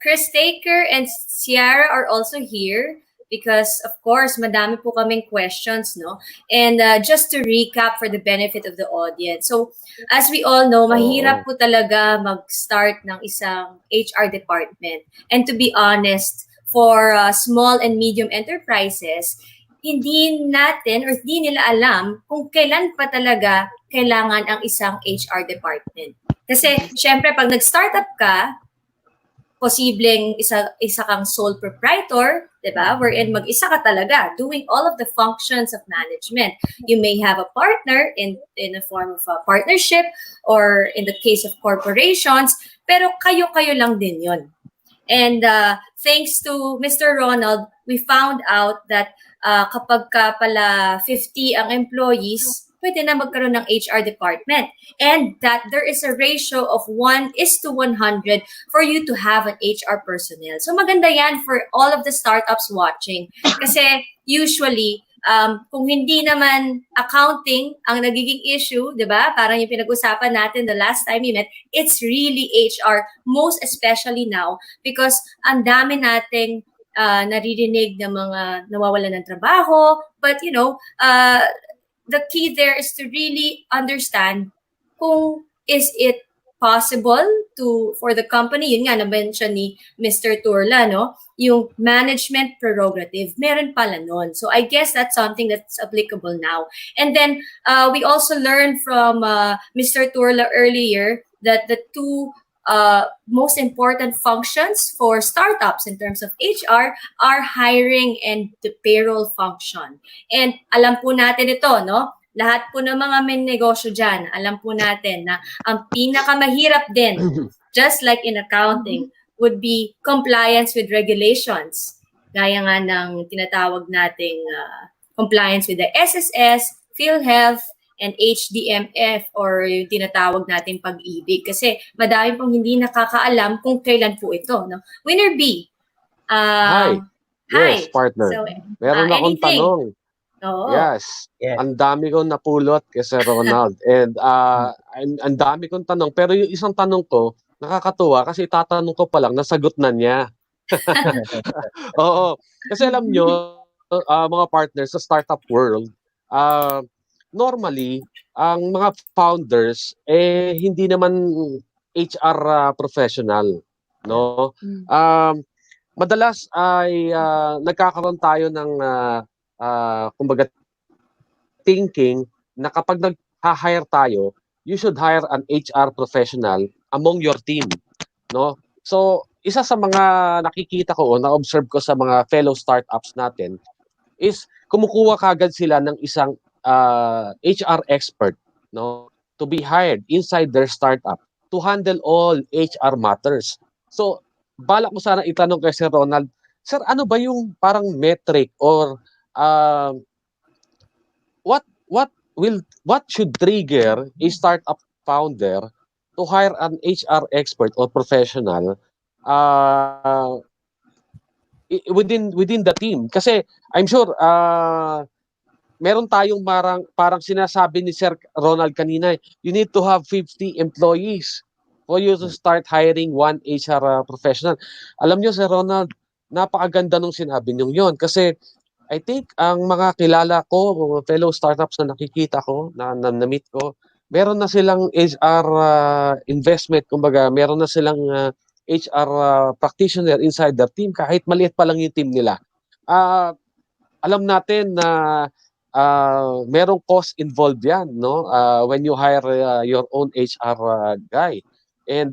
Cris-taker and Ciara are also here because, of course, madami po kaming questions, no? And just to recap for the benefit of the audience. So, as we all know, mahirap po talaga mag-start ng isang HR department. And to be honest, for small and medium enterprises, hindi natin or hindi nila alam kung kailan pa talaga kailangan ang isang HR department. Kasi syempre pag nag-startup ka, posibleng isa kang sole proprietor, 'di ba? Wherein mag-isa ka talaga doing all of the functions of management. You may have a partner in a form of a partnership or in the case of corporations, pero kayo-kayo lang din 'yon. And thanks to Mr. Ronald, we found out that kapag ka pala 50 ang employees, pwede na magkaroon ng HR department. And that there is a ratio of 1:100 for you to have an HR personnel. So maganda yan for all of the startups watching. Kasi usually, kung hindi naman accounting ang nagiging issue, di ba? Parang yung pinag-usapan natin the last time we met, it's really HR, most especially now, because ang dami nating naririnig na mga nawawalan ng trabaho. But, the key there is to really understand kung is it possible for the company, yun nga, na-mention ni Mr. Turla, no? Yung management prerogative, meron pala nun. So I guess that's something that's applicable now. And then we also learned from Mr. Turla earlier that the two most important functions for startups in terms of HR are hiring and the payroll function. And alam po natin ito, no? Lahat po ng mga may negosyo dyan, alam po natin na ang pinakamahirap din, just like in accounting, would be compliance with regulations. Gaya nga ng tinatawag nating compliance with the SSS, PhilHealth, and HDMF or yung tinatawag nating pag-ibig. Kasi madami pong hindi nakakaalam kung kailan po ito. No? Winner B. Hi. Yes, partner. So, meron akong tanong. Oo. Yes. Ang dami kong napulot kay Sir Ronald. And ang dami kong tanong. Pero yung isang tanong ko, nakakatuwa kasi tatanong ko pa lang, nasagot na niya. Oo. Kasi alam nyo, mga partners sa startup world, normally, ang mga founders, hindi naman HR professional. No? Madalas ay nagkakaroon tayo ng kumbaga thinking na kapag nag-hire tayo, you should hire an HR professional among your team, no? So, isa sa mga nakikita ko o na-observe ko sa mga fellow startups natin is kumukuha kagad sila ng isang HR expert, no, to be hired inside their startup to handle all HR matters. So, balak mo sana itanong kay Sir Ronald, Sir, ano ba yung parang metric or what should trigger a startup founder to hire an HR expert or professional within the team? Kasi I'm sure meron tayong parang sinasabi ni Sir Ronald kanina, you need to have 50 employees for you to start hiring one HR professional. Alam nyo, Sir Ronald, napakaganda nung sinabi nyo yun kasi I think ang mga kilala ko, mga fellow startups na nakikita ko, na meet ko, meron na silang HR investment, kumbaga, meron na silang HR practitioner inside their team kahit maliit pa lang yung team nila. Alam natin na merong cost involved yan, no? When you hire your own HR guy. And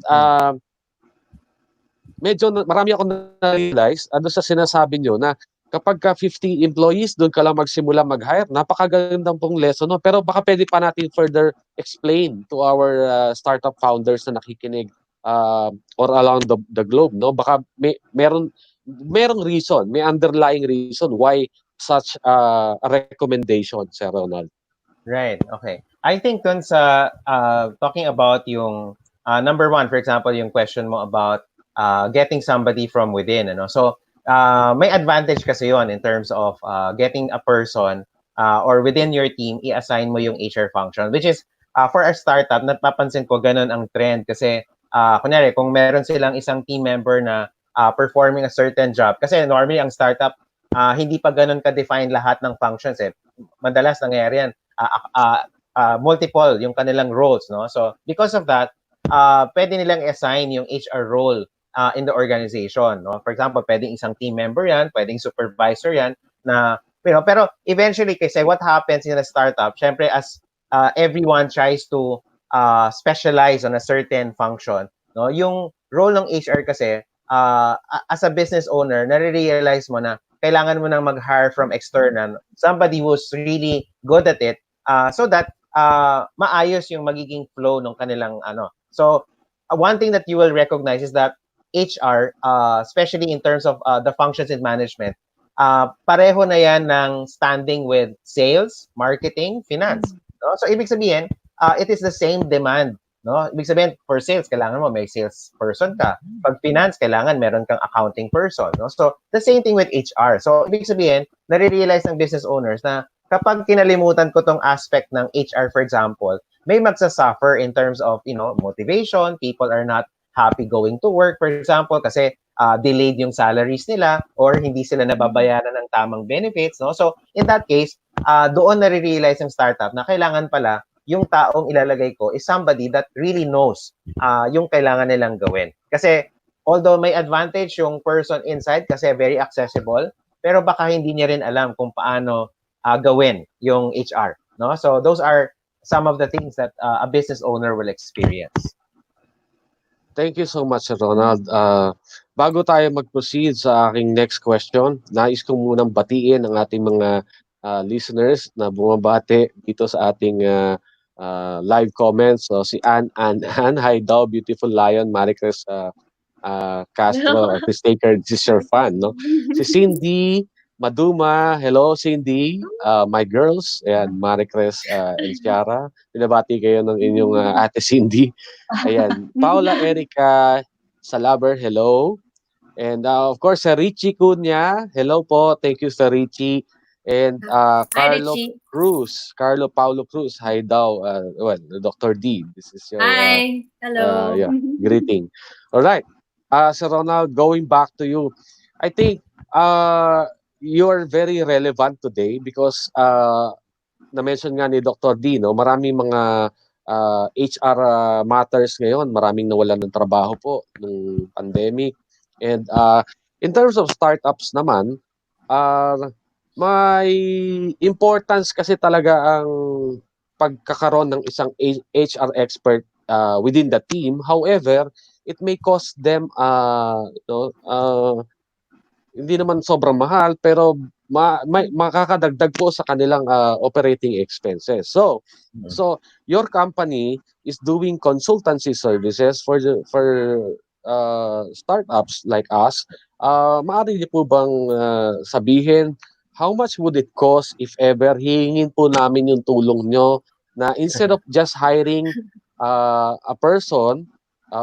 medyo marami ako na-realize sa sinasabi nyo na kapag 50 employees, doon ka lang magsimula mag-hire. Napakagandang pong lesson. No? Pero baka pwede pa natin further explain to our startup founders na nakikinig or around the globe. No? Baka merong reason, may underlying reason why such a recommendation, Sir Ronald. Right, okay. I think dun sa talking about yung number one, for example, yung question mo about getting somebody from within. Ano? So, may advantage kasi yon in terms of getting a person or within your team, i-assign mo yung HR function, which is for a startup, napapansin ko ganun ang trend kasi kunyari, kung meron silang isang team member na performing a certain job, kasi normally ang startup, hindi pa ganun ka-define lahat ng functions. Madalas nangyayari yan, multiple yung kanilang roles. No? So, because of that, pwede nilang assign yung HR role in the organization. No? For example, pwedeng isang team member yan, pwedeng supervisor yan, na pero eventually kasi what happens in a startup, syempre as everyone tries to specialize on a certain function, no? Yung role ng HR kasi as a business owner, nare-realize mo na kailangan mo nang mag-hire from external, somebody who's really good at it, so that maayos yung magiging flow ng kanilang ano. So one thing that you will recognize is that HR, especially in terms of the functions in management, pareho na yan ng standing with sales, marketing, finance. No? So ibig sabihin, it is the same demand. No? Ibig sabihin, for sales, kailangan mo may sales person ka. Pag finance, kailangan meron kang accounting person. No? So the same thing with HR. So ibig sabihin, nare-realize ng business owners na kapag kinalimutan ko tong aspect ng HR, for example, may magsasuffer in terms of, motivation. People are not happy going to work, for example, kasi delayed yung salaries nila or hindi sila nababayaran ng tamang benefits. No? So, in that case, doon nare-realize ng startup na kailangan pala yung taong ilalagay ko is somebody that really knows yung kailangan nilang gawin. Kasi, although may advantage yung person inside kasi very accessible, pero baka hindi niya rin alam kung paano gawin yung HR. No? So, those are some of the things that a business owner will experience. Thank you so much, Ronald. Bago tayo mag-proceed sa aking next question, nais ko munang batiin ang ating mga listeners na bumabati dito sa ating live comments. So, si Ann, hi daw, beautiful lion, Maricris Castro, Cris-taker, this is your fan, no? Si Cindy Maduma, hello Cindy, my girls, ayan, Maricris and Ciara. Pinabati kayo ng inyong ate Cindy. Ayan, Paula Erica Salaber, hello. And of course, sa Richie Cunha, hello po, thank you sa Richie. And Carlo Paulo Cruz, hi daw. Dr. D, this is your Hi, hello. greeting. All right, Sir Ronald, going back to you, I think you're very relevant today because na-mention nga ni Dr. D, no, maraming mga HR matters ngayon, maraming nawalan ng trabaho po ng pandemic. And in terms of startups naman, may importance kasi talaga ang pagkakaroon ng isang HR expert within the team. However, it may cost them hindi naman sobrang mahal pero makakadagdag po sa kanilang operating expenses. So your company is doing consultancy services for startups like us. Maaari niyo po bang sabihin how much would it cost if ever hihingin po namin yung tulong nyo na instead of just hiring a person,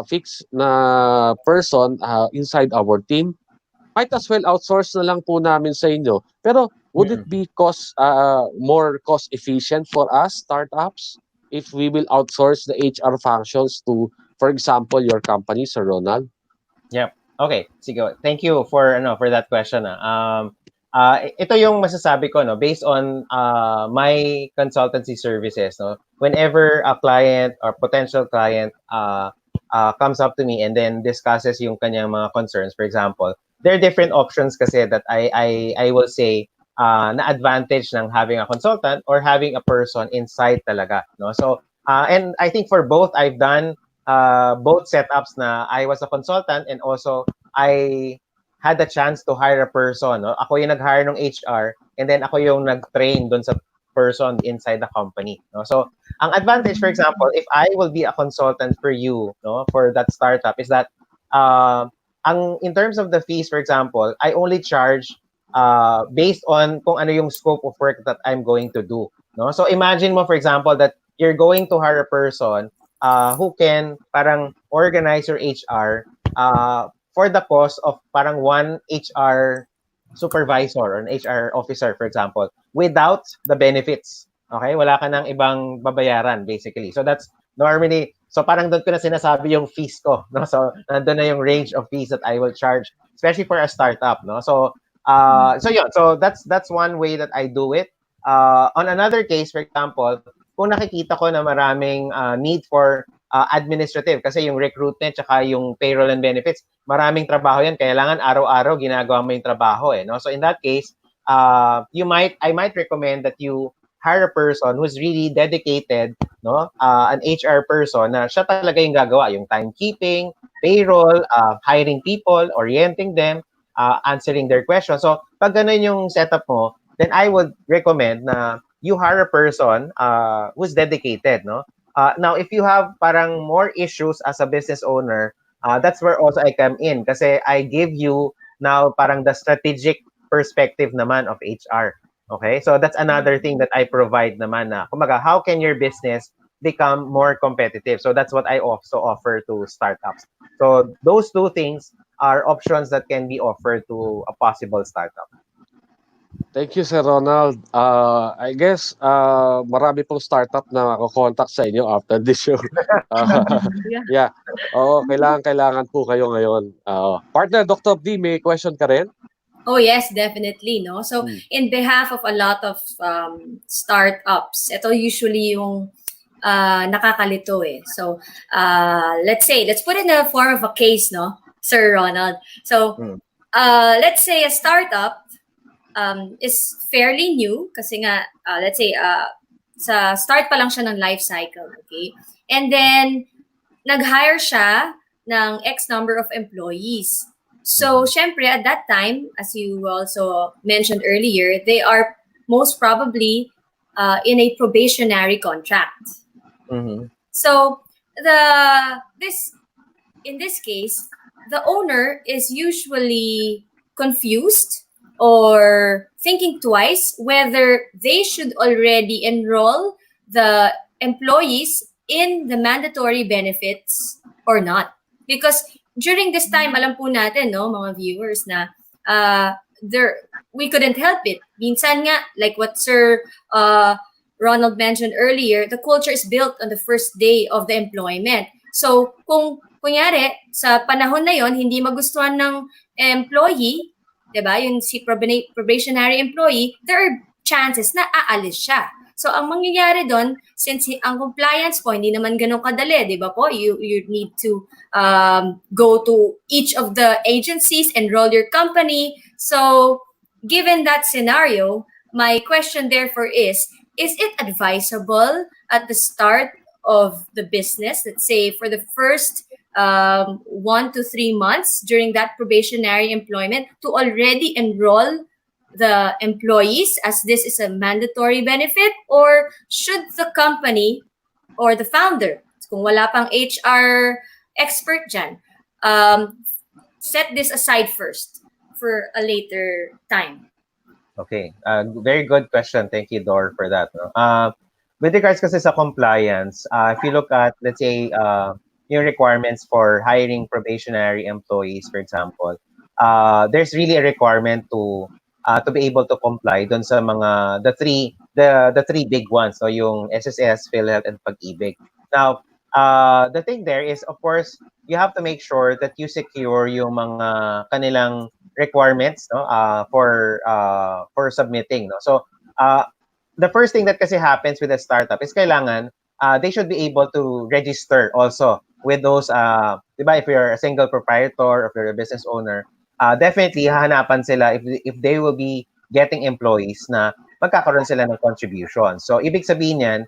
fixed na person inside our team, might as well outsource na lang po namin sa inyo. Pero would it be more cost efficient for us startups if we will outsource the HR functions to, for example, your company, Sir Ronald? Yep. Okay. Sige. Thank you for that question. Ito yung masasabi ko, no, based on my consultancy services, no. Whenever a client or potential client comes up to me and then discusses yung kanyang mga concerns, for example, there are different options kasi that I will say na advantage ng having a consultant or having a person inside talaga, no? So and I think for both I've done both setups na I was a consultant and also I had the chance to hire a person, no? Ako yung nag-hire ng HR and then ako yung nag-train doon sa person inside the company, no? So ang advantage, for example, if I will be a consultant for you, no, for that startup, is that in terms of the fees, for example, I only charge based on kung ano yung scope of work that I'm going to do, no? So imagine mo, for example, that you're going to hire a person who can parang organize your HR for the cost of parang one HR supervisor or an HR officer, for example, without the benefits. Okay? Wala ka nang ibang babayaran, basically. So that's normally, so parang doon ko na sinasabi yung fees ko, no? So nandun na yung range of fees that I will charge, especially for a startup, no? So yun. So that's one way that I do it. On another case, for example, kung nakikita ko na maraming need for administrative, kasi yung recruitment tsaka yung payroll and benefits, maraming trabaho yan. Kailangan araw-araw ginagawa mo yung trabaho, no? So in that case, I might recommend that you hire a person who's really dedicated, no? An HR person na siya talaga yung gagawa, yung timekeeping, payroll, hiring people, orienting them, answering their questions. So, pag ganun yung setup mo, then I would recommend na you hire a person who's dedicated, no? Now, if you have parang more issues as a business owner, that's where also I come in kasi I give you now parang the strategic perspective naman of HR. Okay? So that's another thing that I provide naman na, kumaga, how can your business become more competitive? So that's what I also offer to startups. So those two things are options that can be offered to a possible startup. Thank you, Sir Ronald. I guess marami pong startup na contact sa inyo after this show. Yeah. Yeah. Oo, kailangan po kayo ngayon. Partner, Dr. D, may question ka rin? Oh yes, definitely, no. So in behalf of a lot of startups, ito usually yung nakakalito eh. So let's put it in the form of a case, no, Sir Ronald. So let's say a startup is fairly new kasi nga let's say sa start pa lang siya ng life cycle, okay? And then nag-hire siya ng X number of employees. So, syempre, at that time, as you also mentioned earlier, they are most probably in a probationary contract. So, in this case, the owner is usually confused or thinking twice whether they should already enroll the employees in the mandatory benefits or not. Because during this time, alam po natin, no, mga viewers, na we couldn't help it. Minsan nga, like what Sir Ronald mentioned earlier, the culture is built on the first day of the employment. So, kung kunyari, sa panahon na yon hindi magustuhan ng employee, diba, yung si probationary employee, there are chances na aalis siya. So, ang mangyayari doon, since ang compliance po, hindi naman ganun kadali, di ba po? You need to go to each of the agencies, enroll your company. So, given that scenario, my question therefore is it advisable at the start of the business, let's say for the first 1 to 3 months during that probationary employment, to already enroll the employees as this is a mandatory benefit, or should the company or the founder, kung wala pang HR expert dyan, set this aside first for a later time? Okay, very good question. Thank you, Dor, for that. No? With regards kasi sa compliance, if you look at, let's say, yung requirements for hiring probationary employees, for example, there's really a requirement to be able to comply dun sa mga the three big ones, so yung SSS, PhilHealth, and Pag-ibig. Now, the thing there is, of course, you have to make sure that you secure yung mga kanilang requirements, no, for submitting, no. So the first thing that kasi happens with a startup is kailangan they should be able to register also with those diba, if you're a single proprietor, if you're a business owner, definitely hahanapan sila if they will be getting employees na magkakaroon sila ng contribution. So ibig sabihin yan,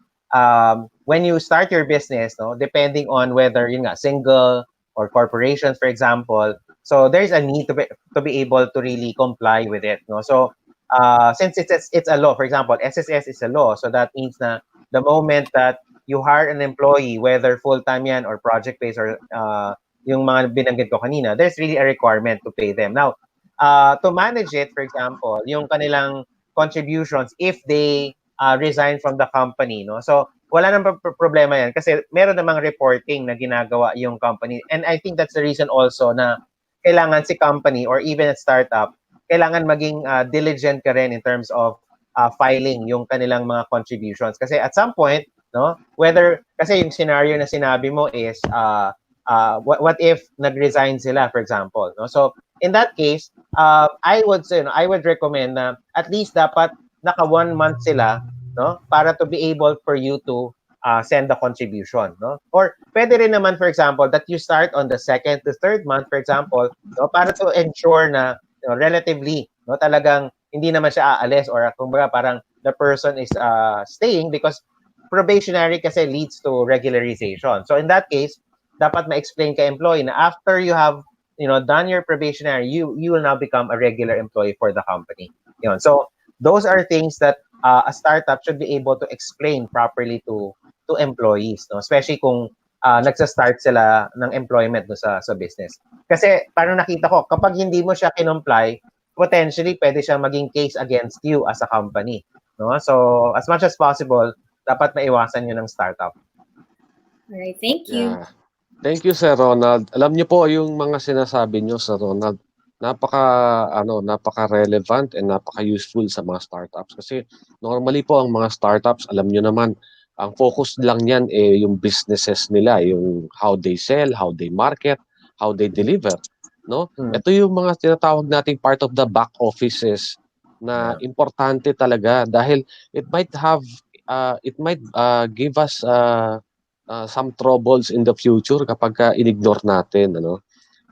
when you start your business, no, depending on whether yun nga single or corporations, for example, so there's a need to be able to really comply with it, no. So since it's a law, for example, SSS is a law, so that means na the moment that you hire an employee, whether full-time yan or project-based or yung mga binanggit ko kanina, there's really a requirement to pay them. Now, to manage it, for example, yung kanilang contributions if they resign from the company, no? So, wala nang problema yan kasi meron namang reporting na ginagawa yung company. And I think that's the reason also na kailangan si company or even a startup, kailangan maging diligent ka rin in terms of filing yung kanilang mga contributions. Kasi at some point, no, whether, kasi yung scenario na sinabi mo is, what if nag-resign sila, for example, no? So in that case, I would say, no, I would recommend na at least dapat naka 1 month sila, no, para to be able for you to send the contribution, no? Or pwede rin naman, for example, that you start on the 2nd to 3rd month, for example, no, para to ensure na, you know, relatively, no, talagang hindi naman siya aalis or kumbaga parang the person is staying because probationary kasi leads to regularization. So in that case, dapat ma-explain kay employee na after you have done your probationary, you will now become a regular employee for the company. So those are things that a startup should be able to explain properly to employees, no? Especially kung nagsa-start sila ng employment sa business. Kasi parang nakita ko, kapag hindi mo siya kinomply, potentially pwede siya maging case against you as a company. No? So as much as possible, dapat maiwasan yun ng startup. Alright, thank you. Yeah. Thank you, Sir Ronald. Alam niyo po yung mga sinasabi niyo, Sir Ronald, napaka-relevant and napaka-useful sa mga startups kasi normally po ang mga startups, alam niyo naman, ang focus lang niyan yung businesses nila, yung how they sell, how they market, how they deliver, no? Ito yung mga tinatawag nating part of the back offices na importante talaga dahil it might give us some troubles in the future kapag inignore natin, ano?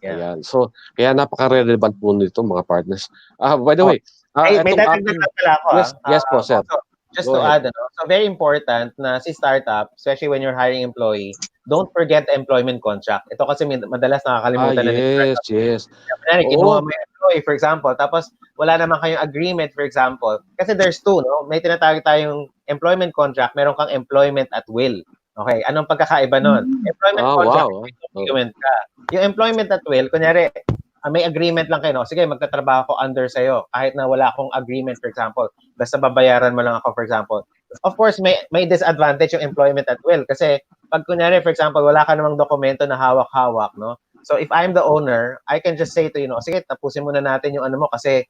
Ayan. So, kaya napaka-relevant po nito mga partners. By the way, may dadagdag pala ako. Yes po, sir. Also, just Go to ahead. add, so very important na si startup, especially when you're hiring employee, don't forget the employment contract. Ito kasi madalas nakakalimutan na ni startup. Yes. Kinuha mo yung employee, for example, tapos wala naman kayong agreement, for example. Kasi there's two, no? May tinatawag tayong employment contract, meron kang employment at will. Okay, anong pagkakaiba nun? Employment contract, may document ka. Yung employment at will, kunyari, may agreement lang kayo, no? Sige, magtatrabaho ako under sa'yo. Kahit na wala akong agreement, for example. Basta babayaran mo lang ako, for example. Of course, may disadvantage yung employment at will. Kasi, pag kunyari, for example, wala ka namang dokumento na hawak-hawak, no? So, if I'm the owner, I can just say to you, no, sige, tapusin muna natin yung ano mo kasi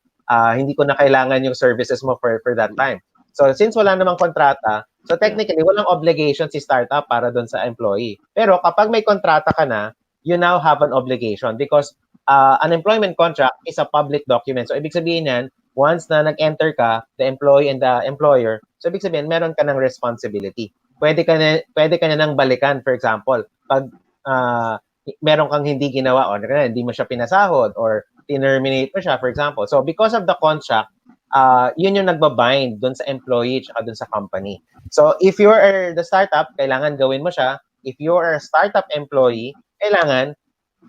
hindi ko na kailangan yung services mo for that time. So, since wala namang kontrata, so technically, walang obligation si startup para doon sa employee. Pero kapag may kontrata ka na, you now have an obligation because an employment contract is a public document. So, ibig sabihin yan, once na nag-enter ka, the employee and the employer, so ibig sabihin, meron ka ng responsibility. Pwede ka na nang balikan, for example, pag meron kang hindi ginawa or hindi mo siya pinasahod or terminate mo siya, for example. So, because of the contract, yun yung nagbabind dun sa employee at dun sa company. So, if you are the startup, kailangan gawin mo siya. If you are a startup employee, kailangan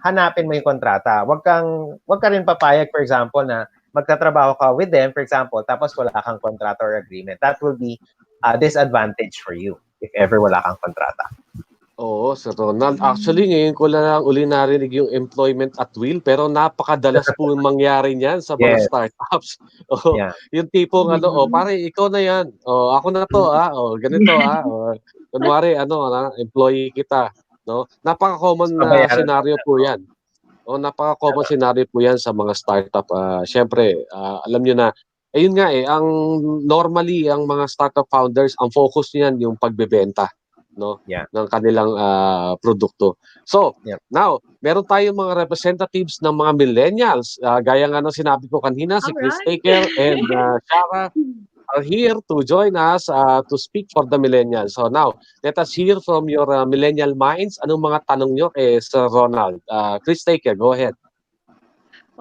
hanapin mo yung kontrata. Wag ka rin papayag, for example, na magtatrabaho ka with them, for example, tapos wala kang contract or agreement. That will be a disadvantage for you if ever wala kang kontrata. Oo, Sir Ronald. Actually, ngayon ko lang uli narinig yung employment at will, pero napakadalas po mangyari niyan sa mga startups. Yung tipong pare, ikaw na yan. Ako na to, ganito, kunwari, employee kita. No? Napaka-common na scenario po yan. Napaka-common scenario po yan sa mga startup. Siyempre, alam nyo na, ayun nga ang normally, ang mga startup founders, ang focus niyan yung pagbebenta, no, ng kanilang produkto. So, now, meron tayong mga representatives ng mga millennials. Gaya nga ng sinabi ko kanina, si Cris-taker and Ciara are here to join us to speak for the millennials. So now, let us hear from your millennial minds. Anong mga tanong nyo kay Sir Ronald? Cris-taker, go ahead.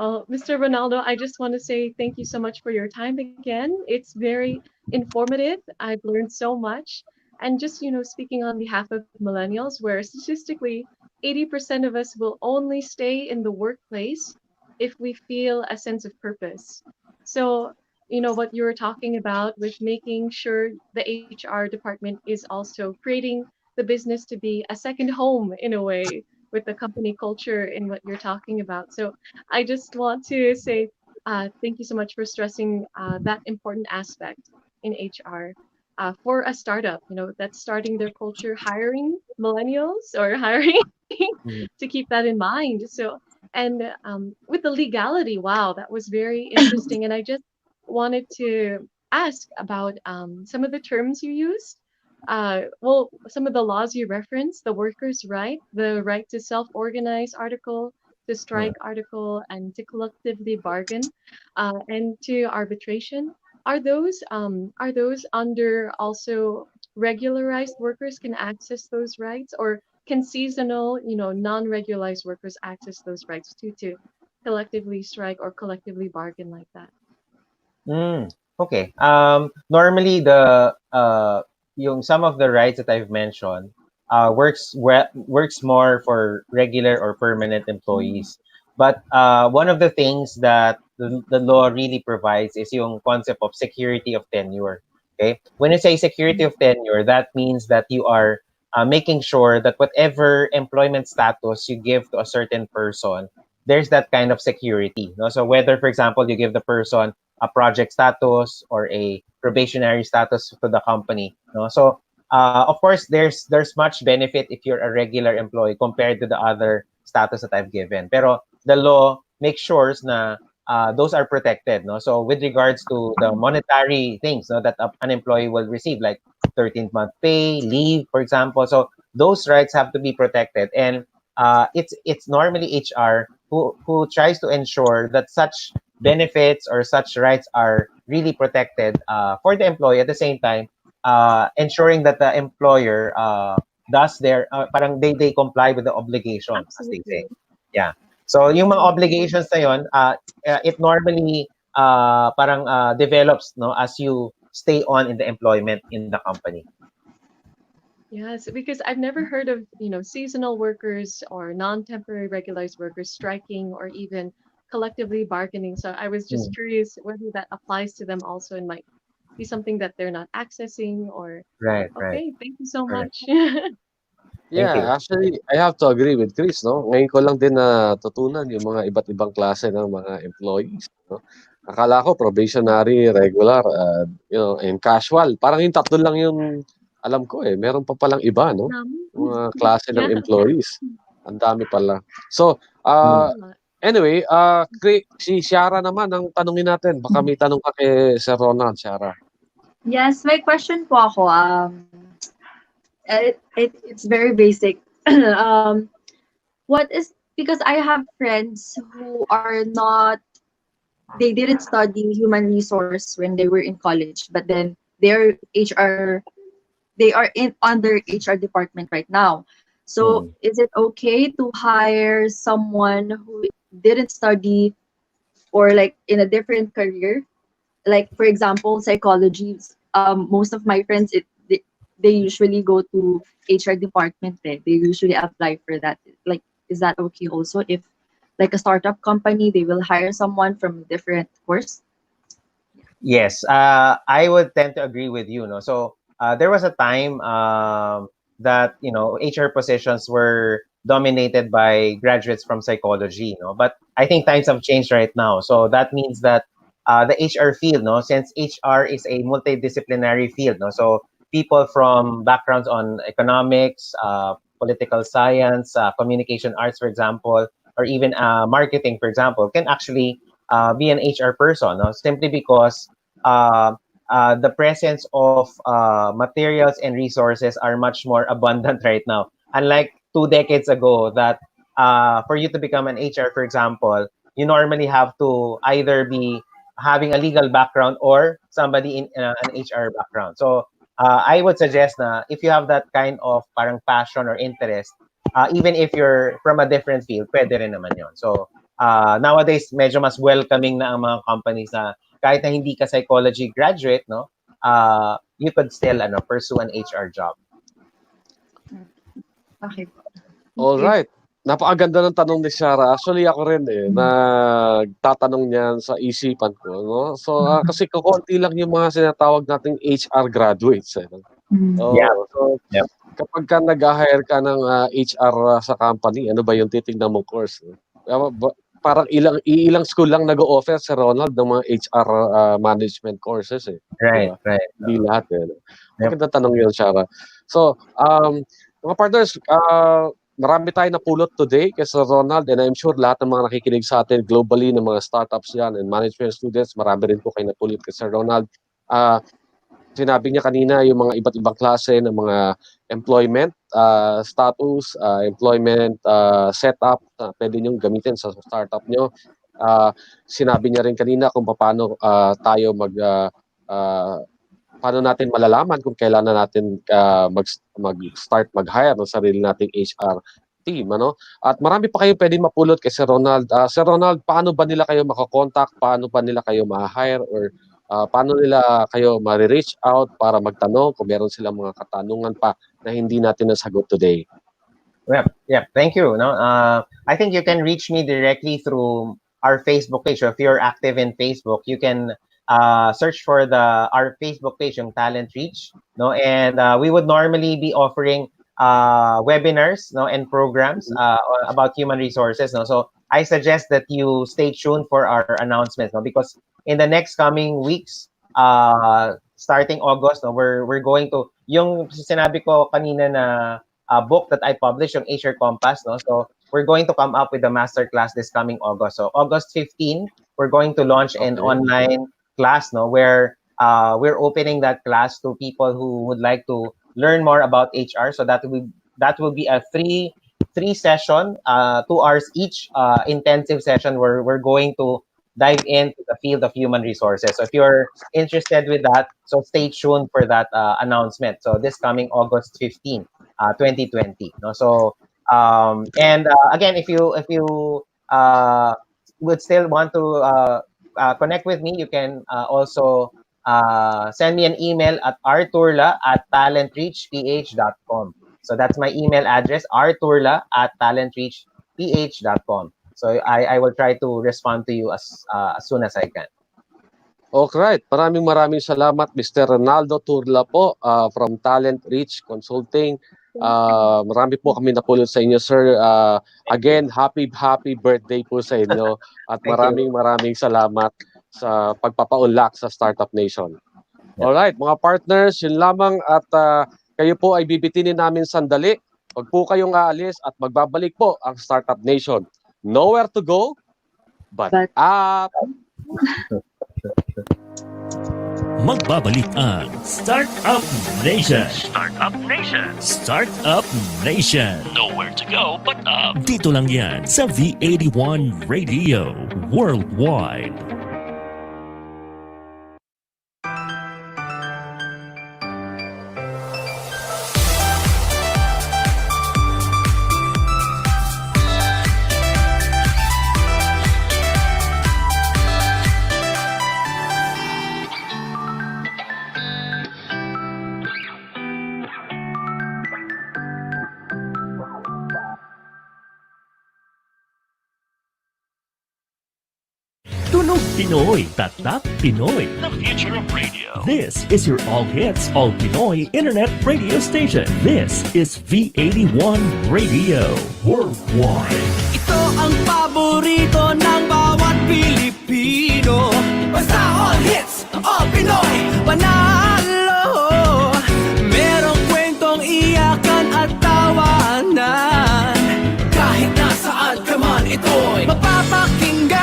Well, Mr. Ronaldo, I just want to say thank you so much for your time again. It's very informative. I've learned so much. And just, speaking on behalf of millennials, where statistically 80% of us will only stay in the workplace if we feel a sense of purpose. So, what you were talking about with making sure the HR department is also creating the business to be a second home in a way with the company culture in what you're talking about. So I just want to say thank you so much for stressing that important aspect in HR. For a startup, that's starting their culture, hiring millennials or hiring to keep that in mind. So, and with the legality, wow, that was very interesting. And I just wanted to ask about some of the terms you used. Some of the laws you referenced, the workers' right, the right to self-organize article, to strike article, and to collectively bargain, and to arbitration. Are those under also regularized workers can access those rights, or can seasonal, non-regularized workers access those rights too, to collectively strike or collectively bargain like that? Okay. Normally yung some of the rights that I've mentioned works more for regular or permanent employees. But one of the things that the law really provides is yung concept of security of tenure. Okay. When you say security of tenure, that means that you are making sure that whatever employment status you give to a certain person, there's that kind of security. No? So whether, for example, you give the person a project status or a probationary status to the company. No? So of course, there's much benefit if you're a regular employee compared to the other status that I've given. Pero the law makes sure na those are protected. No? So with regards to the monetary things, no, that an employee will receive, like 13th month pay, leave, for example. So those rights have to be protected, and it's normally HR who tries to ensure that such benefits or such rights are really protected for the employee. At the same time, ensuring that the employer does their parang they comply with the obligation, as they say. Yeah. So yung mga obligations na yun, it normally parang develops, no, as you stay on in the employment in the company. Yes, because I've never heard of, seasonal workers or non-temporary regularized workers striking or even collectively bargaining. So I was just curious whether that applies to them also and might be something that they're not accessing or. Right. Okay, thank you so Correct. much. Thank you. Yeah, actually, I have to agree with Chris, no? Ngayon ko lang din natutunan yung mga iba't ibang klase ng mga employees, no? Akala ko probationary, regular, and casual. Parang yung tatlo lang yung alam ko eh. Meron pa palang iba, no? Mga klase ng Yeah. employees. Ang dami pala. So, Mm. anyway, si Ciara naman ang tanungin natin. Baka may tanong ka kay Sir Ronald, Ciara. Yes, may question po ako. It's very basic. What is, because I have friends who are not, they didn't study human resource when they were in college, but then they're HR, they are in under HR department right now. So is it okay to hire someone who didn't study or like in a different career? Like for example, psychology. Most of my friends, they usually go to HR department. They usually apply for that. Like, is that okay also if like a startup company, they will hire someone from a different course? Yes, I would tend to agree with you. No, so there was a time that HR positions were dominated by graduates from psychology. But I think times have changed right now. So that means that the HR field, no, since HR is a multidisciplinary field, no, so people from backgrounds on economics, political science, communication arts, for example, or even marketing, for example, can actually be an HR person, no? Simply because the presence of materials and resources are much more abundant right now. Unlike 2 decades ago, that for you to become an HR, for example, you normally have to either be having a legal background or somebody in an HR background. So I would suggest na if you have that kind of parang passion or interest, even if you're from a different field, pwede rin naman yun. So nowadays, medyo mas welcoming na ang mga companies na kahit na hindi ka psychology graduate, no, you could still pursue an HR job. Okay. All right. Napakaganda ng tanong ni Ciara. Actually, ako rin nagtatanong niyan sa isipan ko, no? So, kasi kukunti lang yung mga sinatawag nating HR graduates, no? So, Yep. kapag ka nag-hire ka ng HR sa company, ano ba yung titingnan mong course? No? Parang ilang school lang nag-o-offer sa Ronald ng mga HR management courses eh. Right, Diba? right. Hindi lahat eh. No? Yep. Maganda tanong yun, Ciara. So, mga partners, marami tayong napulot today kay Sir Ronald, and I'm sure lahat ng mga nakikinig sa atin globally ng mga startups yan and management students, marami rin po kayo napulot kay Sir Ronald. Sinabi niya kanina yung mga iba't ibang klase ng mga employment status, employment setup na pwede niyong gamitin sa startup niyo. Sinabi niya rin kanina kung paano tayo paano natin malalaman kung kailan na natin mag-start mag-hire ng sarili nating HR team, ano? At marami pa kayo pwedeng mapulot kay Sir Ronald. Sir Ronald, paano ba nila kayo makakontakt? Paano ba nila kayo ma-hire or paano nila kayo ma-reach out para magtanong kung meron silang mga katanungan pa na hindi natin nasagot today? Yeah, thank you. No, I think you can reach me directly through our Facebook page. So if you're active in Facebook, you can search for our Facebook page, yung Talent Reach. No, and we would normally be offering webinars, no, and programs about human resources. No, so I suggest that you stay tuned for our announcements. No, because in the next coming weeks, starting August, no, we're going to yung sinabi ko kanina na book that I published, yung HR Compass, no? So we're going to come up with a masterclass this coming August. So August 15, we're going to launch an online class, no, where we're opening that class to people who would like to learn more about HR. So that will be a three session, 2 hours each, intensive session where we're going to dive into the field of human resources. So if you're interested with that, so stay tuned for that announcement. So this coming August 15. 2020. No? So again, if you would still want to connect with me, you can also send me an email at rturla@talentreachph.com. So that's my email address, rturla@talentreachph.com. So I will try to respond to you as soon as I can. Okay, maraming salamat Mr. Ronaldo Turla po from Talent Reach Consulting. Marami po kami napulot sa inyo, sir. Again, happy birthday po sa inyo at maraming salamat sa pagpapaunlak sa Startup Nation. Alright, mga partners, yun lamang at kayo po ay bibitinin namin sandali. Huwag po kayong aalis at magbabalik po ang Startup Nation. Nowhere to go, but up! Magbabalik ang Startup Nation. Startup Nation. Startup Nation. Nowhere to go but up. Dito lang yan sa V81 Radio Worldwide. Tunog Pinoy, Tatak Pinoy. The future of radio. This is your all hits, all Pinoy internet radio station. This is V81 Radio Worldwide. Ito ang paborito ng bawat Pilipino. Basta all hits, all Pinoy, panalo. Merong kwentong iyakan at tawanan. Kahit nasaan ka man, ito'y mapapakinggan.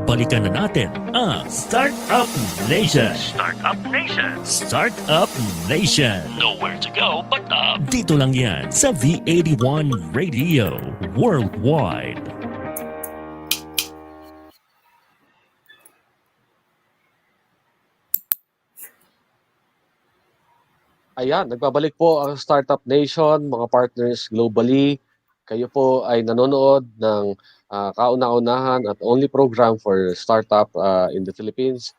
Balikan na natin ang Startup Nation. Startup Nation. Startup Nation. Nowhere to go but up. Dito lang yan sa V81 Radio Worldwide. Ayan, nagbabalik po ang Startup Nation, mga partners globally. Kayo po ay nanonood ng kauna-unahan at only program for startup in the Philippines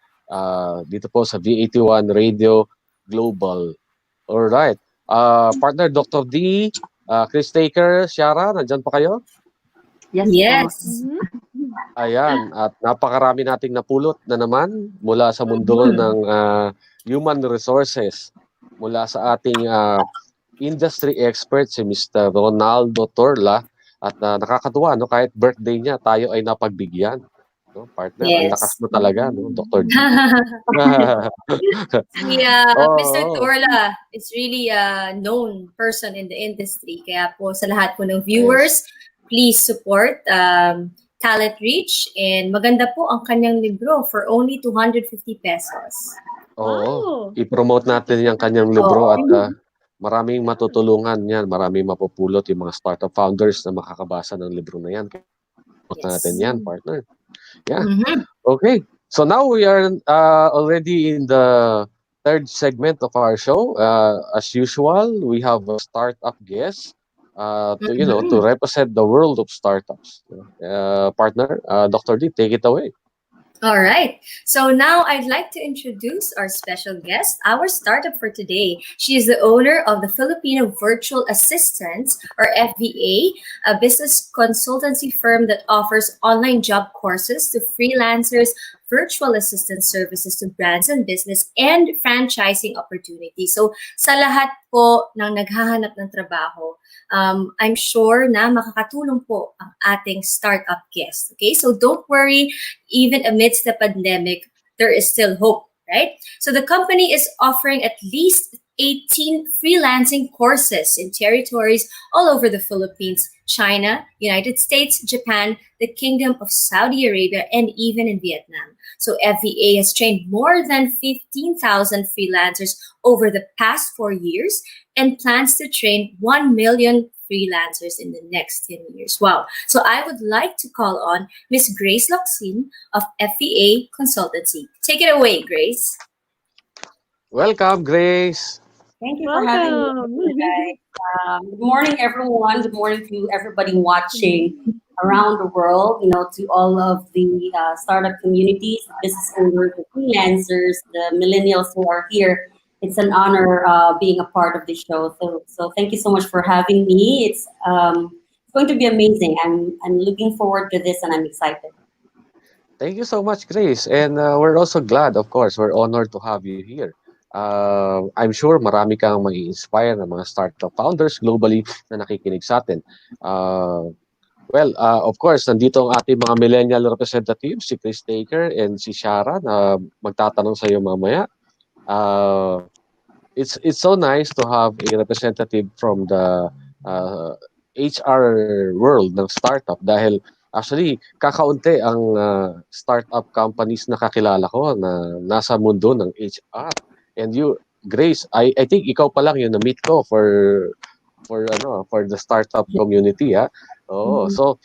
dito po sa V81 Radio Global. Alright. Partner Dr. D, Cris-taker, Ciara, nandyan pa kayo? Yes. Ayan, at napakarami nating napulot na naman mula sa mundo ng human resources, mula sa ating industry expert si Mr. Ronaldo Turla at nakakatuwa no kahit birthday niya tayo ay napagbigyan. No, partner, ang lakas Yes. mo talaga no, Dr. D. Mr. Oo. Turla is really a known person in the industry. Kaya po sa lahat po ng Yes. viewers, please support Talent Reach. And maganda po ang kanyang libro for only 250 pesos. Oo. Wow. I-promote natin yung kanyang libro Oo. at maraming matutulungan yan. Maraming mapupulot yung mga startup founders na makakabasa ng libro na yan. Promote natin yan, partner. Yeah. Okay. So now we are already in the third segment of our show. As usual, we have a startup guest to represent the world of startups. Partner, Dr. D, take it away. All right. So now I'd like to introduce our special guest, our startup for today. She is the owner of the Filipino Virtual Assistants, or FVA, a business consultancy firm that offers online job courses to freelancers, virtual assistant services to brands and business, and franchising opportunities. So sa lahat po ng naghahanap ng trabaho, I'm sure na makakatulong po ang ating startup guest. Okay, so don't worry, even amidst the pandemic, there is still hope, right? So the company is offering at least 18 freelancing courses in territories all over the Philippines, China, United States, Japan, the Kingdom of Saudi Arabia, and even in Vietnam. So FVA has trained more than 15,000 freelancers over the past 4 years and plans to train 1 million freelancers in the next 10 years. Wow. So I would like to call on Ms. Grace Locsin of FVA Consultancy. Take it away, Grace. Welcome, Grace. Thank you for having me, guys. Good morning, everyone. Good morning to everybody watching around the world. To all of the startup communities, business owners, the freelancers, the millennials who are here. It's an honor being a part of the show. So thank you so much for having me. It's going to be amazing. I'm looking forward to this, and I'm excited. Thank you so much, Grace. And we're also glad, of course, we're honored to have you here. I'm sure marami kang mai-inspire ng mga startup founders globally na nakikinig sa atin. Of course, nandito ang ating mga millennial representatives, si Cris-taker and si Ciara, na magtatanong sa iyo mamaya. It's so nice to have a representative from the HR world ng startup dahil actually kakaunti ang startup companies na kakilala ko na nasa mundo ng HR. And you, Grace, I think ikaw pa lang yung na-meet ko for the startup community, ha. So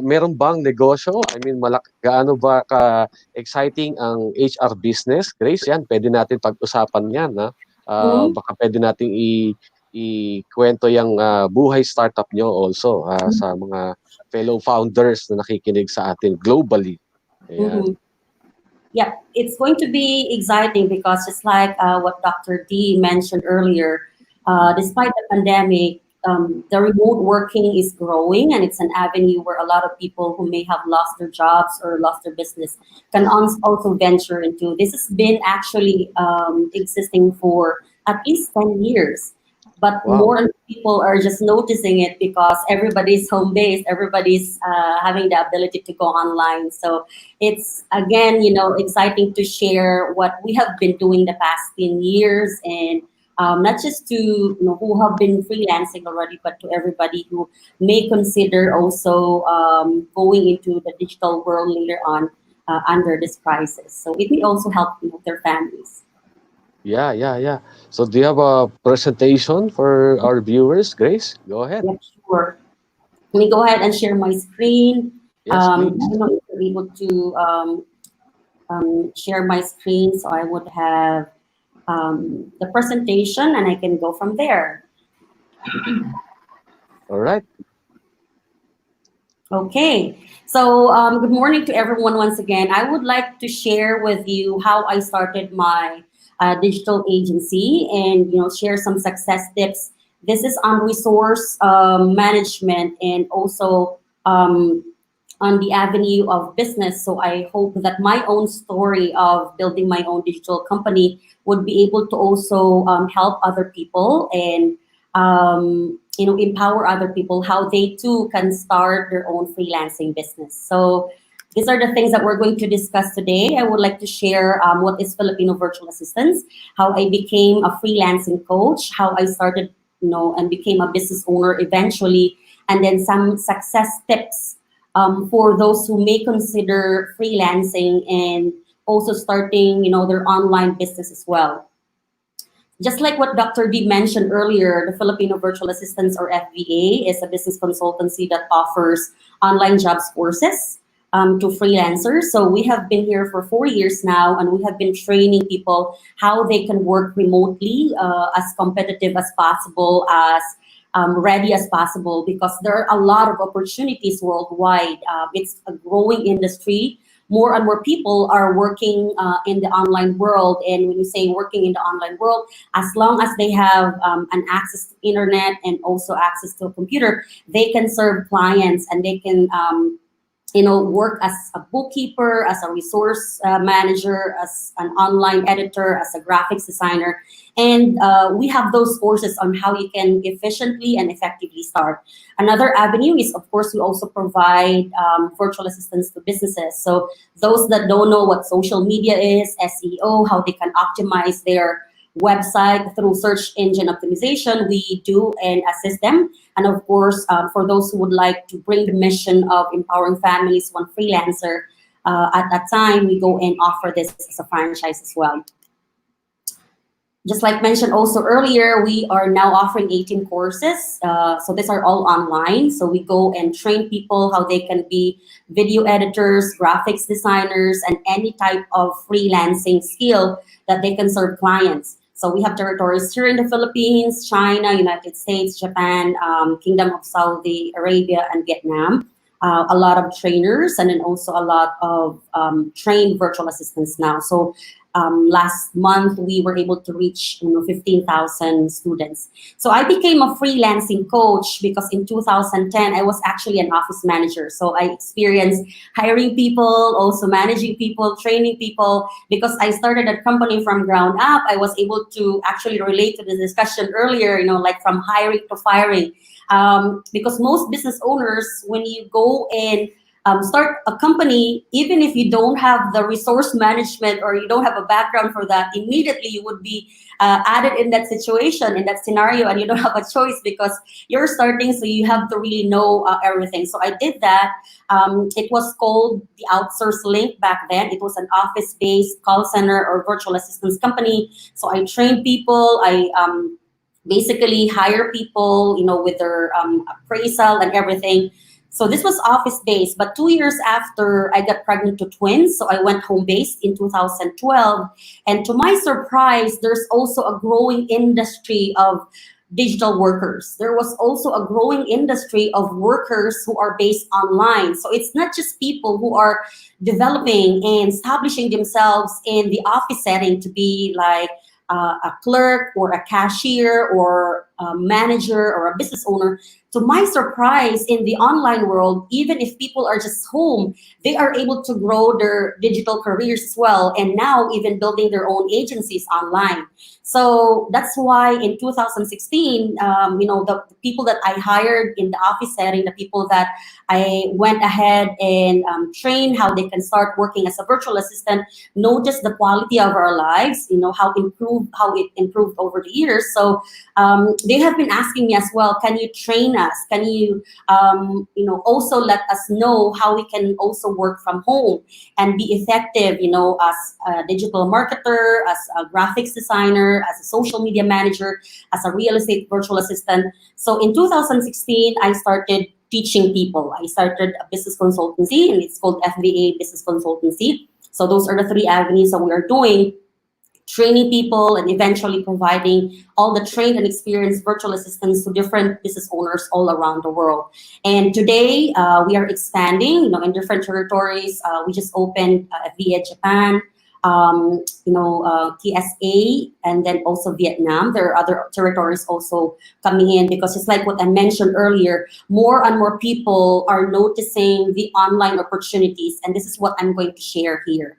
meron bang negosyo? I mean, gaano ba ka exciting ang HR business? Grace, yan, pwede natin pag-usapan yan, ha. Baka pwede nating ikwento yung buhay startup nyo also sa mga fellow founders na nakikinig sa atin globally. Ayan. Yeah, it's going to be exciting because just like what Dr. D mentioned earlier, despite the pandemic, the remote working is growing, and it's an avenue where a lot of people who may have lost their jobs or lost their business can also venture into. This has been actually existing for at least 10 years. But more and more people are just noticing it because everybody's home-based, everybody's having the ability to go online. So it's, again, exciting to share what we have been doing the past 10 years, and not just to who have been freelancing already, but to everybody who may consider also going into the digital world later on under this crisis. So it may also help their families. Yeah. So do you have a presentation for our viewers, Grace? Go ahead. Yeah, sure. Let me go ahead and share my screen. Yes, please. I'm not able to share my screen, so I would have the presentation, and I can go from there. All right. Okay. So good morning to everyone once again. I would like to share with you how I started my digital agency and share some success tips. This is on resource management and also on the avenue of business. So I hope that my own story of building my own digital company would be able to also help other people. And empower other people how they too can start their own freelancing business. So these are the things that we're going to discuss today. I would like to share what is Filipino virtual assistance, how I became a freelancing coach, how I started, and became a business owner eventually, and then some success tips for those who may consider freelancing and also starting, their online business as well. Just like what Dr. D mentioned earlier, the Filipino Virtual Assistants, or FVA, is a business consultancy that offers online jobs courses to freelancers. So we have been here for 4 years now, and we have been training people how they can work remotely, as competitive as possible, as ready as possible, because there are a lot of opportunities worldwide. It's a growing industry. More and more people are working in the online world. And when you say working in the online world, as long as they have an access to internet and also access to a computer, they can serve clients, and they can work as a bookkeeper, as a resource manager, as an online editor, as a graphics designer. And we have those courses on how you can efficiently and effectively start. Another avenue is, of course, we also provide virtual assistance to businesses. So those that don't know what social media is, SEO, how they can optimize their website through search engine optimization, we do and assist them. And of course, for those who would like to bring the mission of empowering families, one freelancer at that time, we go and offer this as a franchise as well. Just like mentioned also earlier, we are now offering 18 courses. So these are all online. So we go and train people how they can be video editors, graphics designers, and any type of freelancing skill that they can serve clients. So we have territories here in the Philippines, China, United States, Japan, Kingdom of Saudi Arabia, and Vietnam. A lot of trainers, and then also a lot of trained virtual assistants now. So last month we were able to reach 15,000 students. So I became a freelancing coach because in 2010 I was actually an office manager. So I experienced hiring people, also managing people, training people. Because I started a company from ground up, I was able to actually relate to the discussion earlier, like from hiring to firing. Because most business owners, when you go and start a company, even if you don't have the resource management or you don't have a background for that, immediately you would be added in that situation, in that scenario, and you don't have a choice because you're starting, so you have to really know everything. So I did that. It was called the Outsource Link back then. It was an office-based call center or virtual assistance company. So I trained people. I basically hire people, with their appraisal and everything. So this was office-based, but 2 years after I got pregnant to twins, so I went home-based in 2012. And to my surprise, there's also a growing industry of digital workers. There was also a growing industry of workers who are based online. So it's not just people who are developing and establishing themselves in the office setting to be like a clerk or a cashier or a manager or a business owner. To my surprise, in the online world, even if people are just home, they are able to grow their digital careers as well, and now even building their own agencies online. So that's why in 2016, the people that I hired in the office setting, the people that I went ahead and trained how they can start working as a virtual assistant, noticed the quality of our lives, how it improved over the years. So they have been asking me as well, can you train us? Can you, also let us know how we can also work from home and be effective, as a digital marketer, as a graphics designer, as a social media manager, as a real estate virtual assistant. So in 2016, I started teaching people. I started a business consultancy, and it's called FVA Business Consultancy. So those are the three avenues that we are doing: training people and eventually providing all the trained and experienced virtual assistants to different business owners all around the world. And today we are expanding, in different territories. We just opened via Japan, TSA, and then also Vietnam. There are other territories also coming in, because it's like what I mentioned earlier, more and more people are noticing the online opportunities. And this is what I'm going to share here.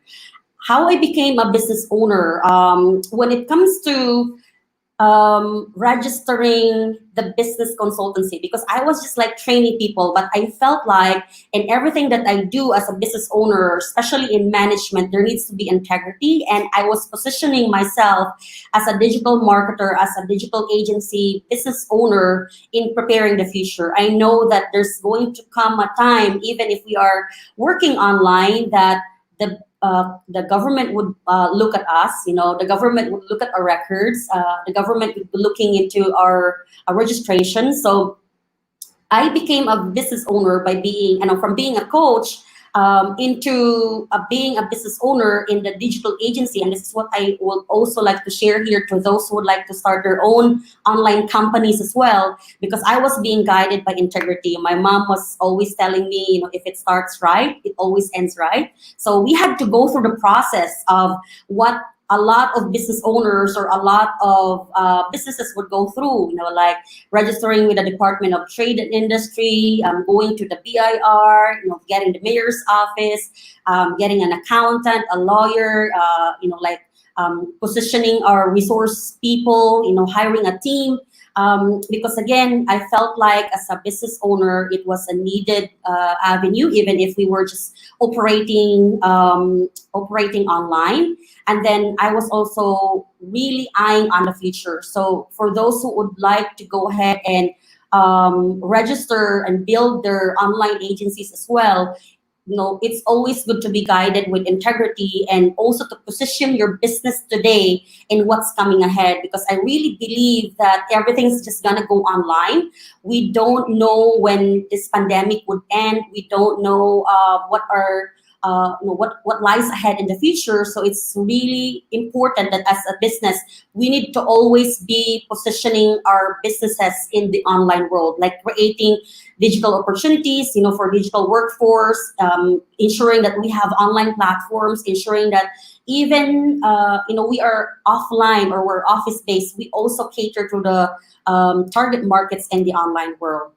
How I became a business owner. When it comes to registering the business consultancy, because I was just like training people, but I felt like in everything that I do as a business owner, especially in management, there needs to be integrity. And I was positioning myself as a digital marketer, as a digital agency business owner in preparing the future. I know that there's going to come a time, even if we are working online, that the government would look at us, the government would look at our records, the government would be looking into our registration. So I became a business owner by being, from being a coach into being a business owner in the digital agency. And this is what I would also like to share here to those who would like to start their own online companies as well, because I was being guided by integrity. My mom was always telling me, if it starts right, it always ends right. So we had to go through the process of what a lot of business owners or a lot of businesses would go through, like registering with the Department of Trade and Industry, going to the BIR, getting the mayor's office, getting an accountant, a lawyer, positioning our resource people, hiring a team. Because again, I felt like as a business owner, it was a needed avenue, even if we were just operating online. And then I was also really eyeing on the future. So for those who would like to go ahead and register and build their online agencies as well, it's always good to be guided with integrity and also to position your business today in what's coming ahead, because I really believe that everything's just gonna go online. We don't know when this pandemic would end. We don't know what lies ahead in the future. So it's really important that as a business, we need to always be positioning our businesses in the online world, like creating digital opportunities, for digital workforce, ensuring that we have online platforms, ensuring that even, we are offline or we're office-based, we also cater to the target markets in the online world.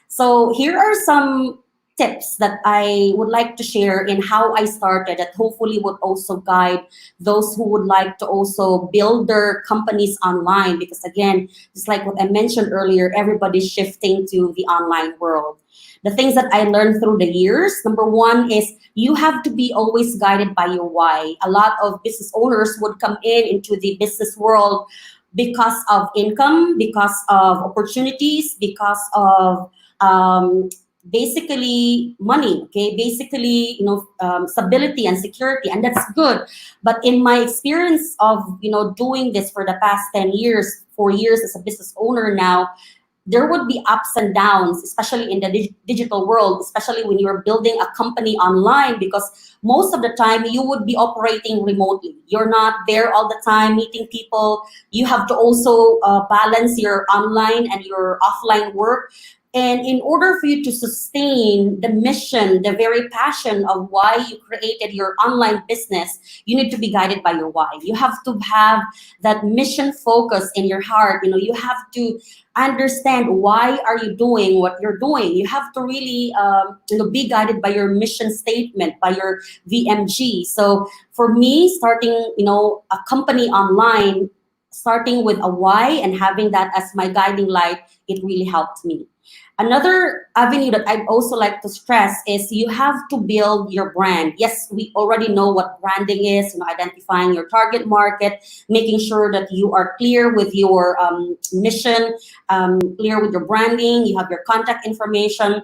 So here are some tips that I would like to share in how I started that hopefully would also guide those who would like to also build their companies online, because again, just like what I mentioned earlier, everybody's shifting to the online world. The things that I learned through the years, number one is you have to be always guided by your why. A lot of business owners would come into the business world because of income, because of opportunities, because of basically money, okay, basically stability and security, and that's good. But in my experience of doing this for the past 10 years, 4 years as a business owner now, there would be ups and downs, especially in the digital world, especially when you're building a company online, because most of the time you would be operating remotely. You're not there all the time meeting people. You have to also balance your online and your offline work. And in order for you to sustain the mission, the very passion of why you created your online business, you need to be guided by your why. You have to have that mission focus in your heart. You have to understand why are you doing what you're doing. You have to really be guided by your mission statement, by your VMG. So for me, starting a company online, starting with a why and having that as my guiding light, it really helped me. Another avenue that I'd also like to stress is you have to build your brand. Yes, we already know what branding is, identifying your target market, making sure that you are clear with your mission, clear with your branding, you have your contact information.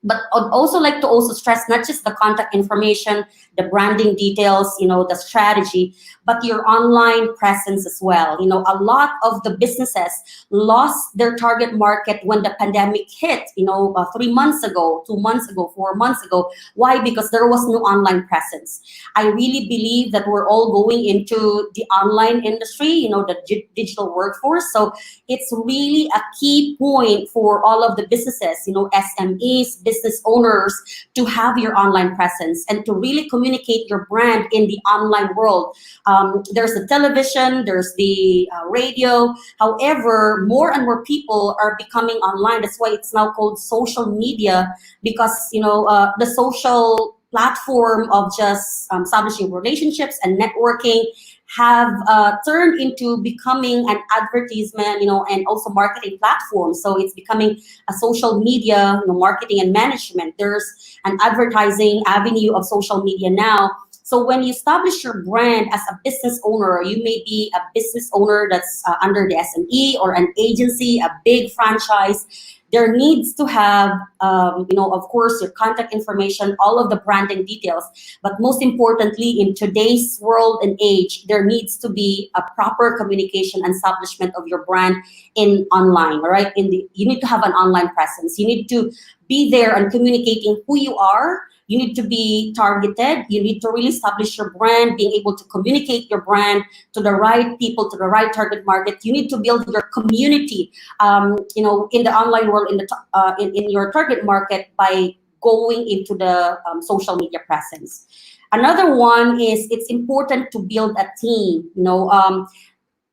But I'd also like to also stress not just the contact information, the branding details, the strategy, but your online presence as well. A lot of the businesses lost their target market when the pandemic hit, 3 months ago, 2 months ago, 4 months ago. Why? Because there was no online presence. I really believe that we're all going into the online industry, the digital workforce. So it's really a key point for all of the businesses, SMEs, business owners, to have your online presence and to really communicate your brand in the online world. There's the television, there's the radio. However, more and more people are becoming online. That's why it's now called social media, because the social platform of just establishing relationships and networking have turned into becoming an advertisement, and also marketing platform. So it's becoming a social media, marketing and management. There's an advertising avenue of social media now. So when you establish your brand as a business owner, you may be a business owner that's under the SME or an agency, a big franchise. There needs to have, of course, your contact information, all of the branding details. But most importantly, in today's world and age, there needs to be a proper communication and establishment of your brand in online, right? You need to have an online presence. You need to be there and communicating who you are. You need to be targeted. You need to really establish your brand, being able to communicate your brand to the right people, to the right target market. You need to build your community, in the online world, in your target market by going into the social media presence. Another one is it's important to build a team,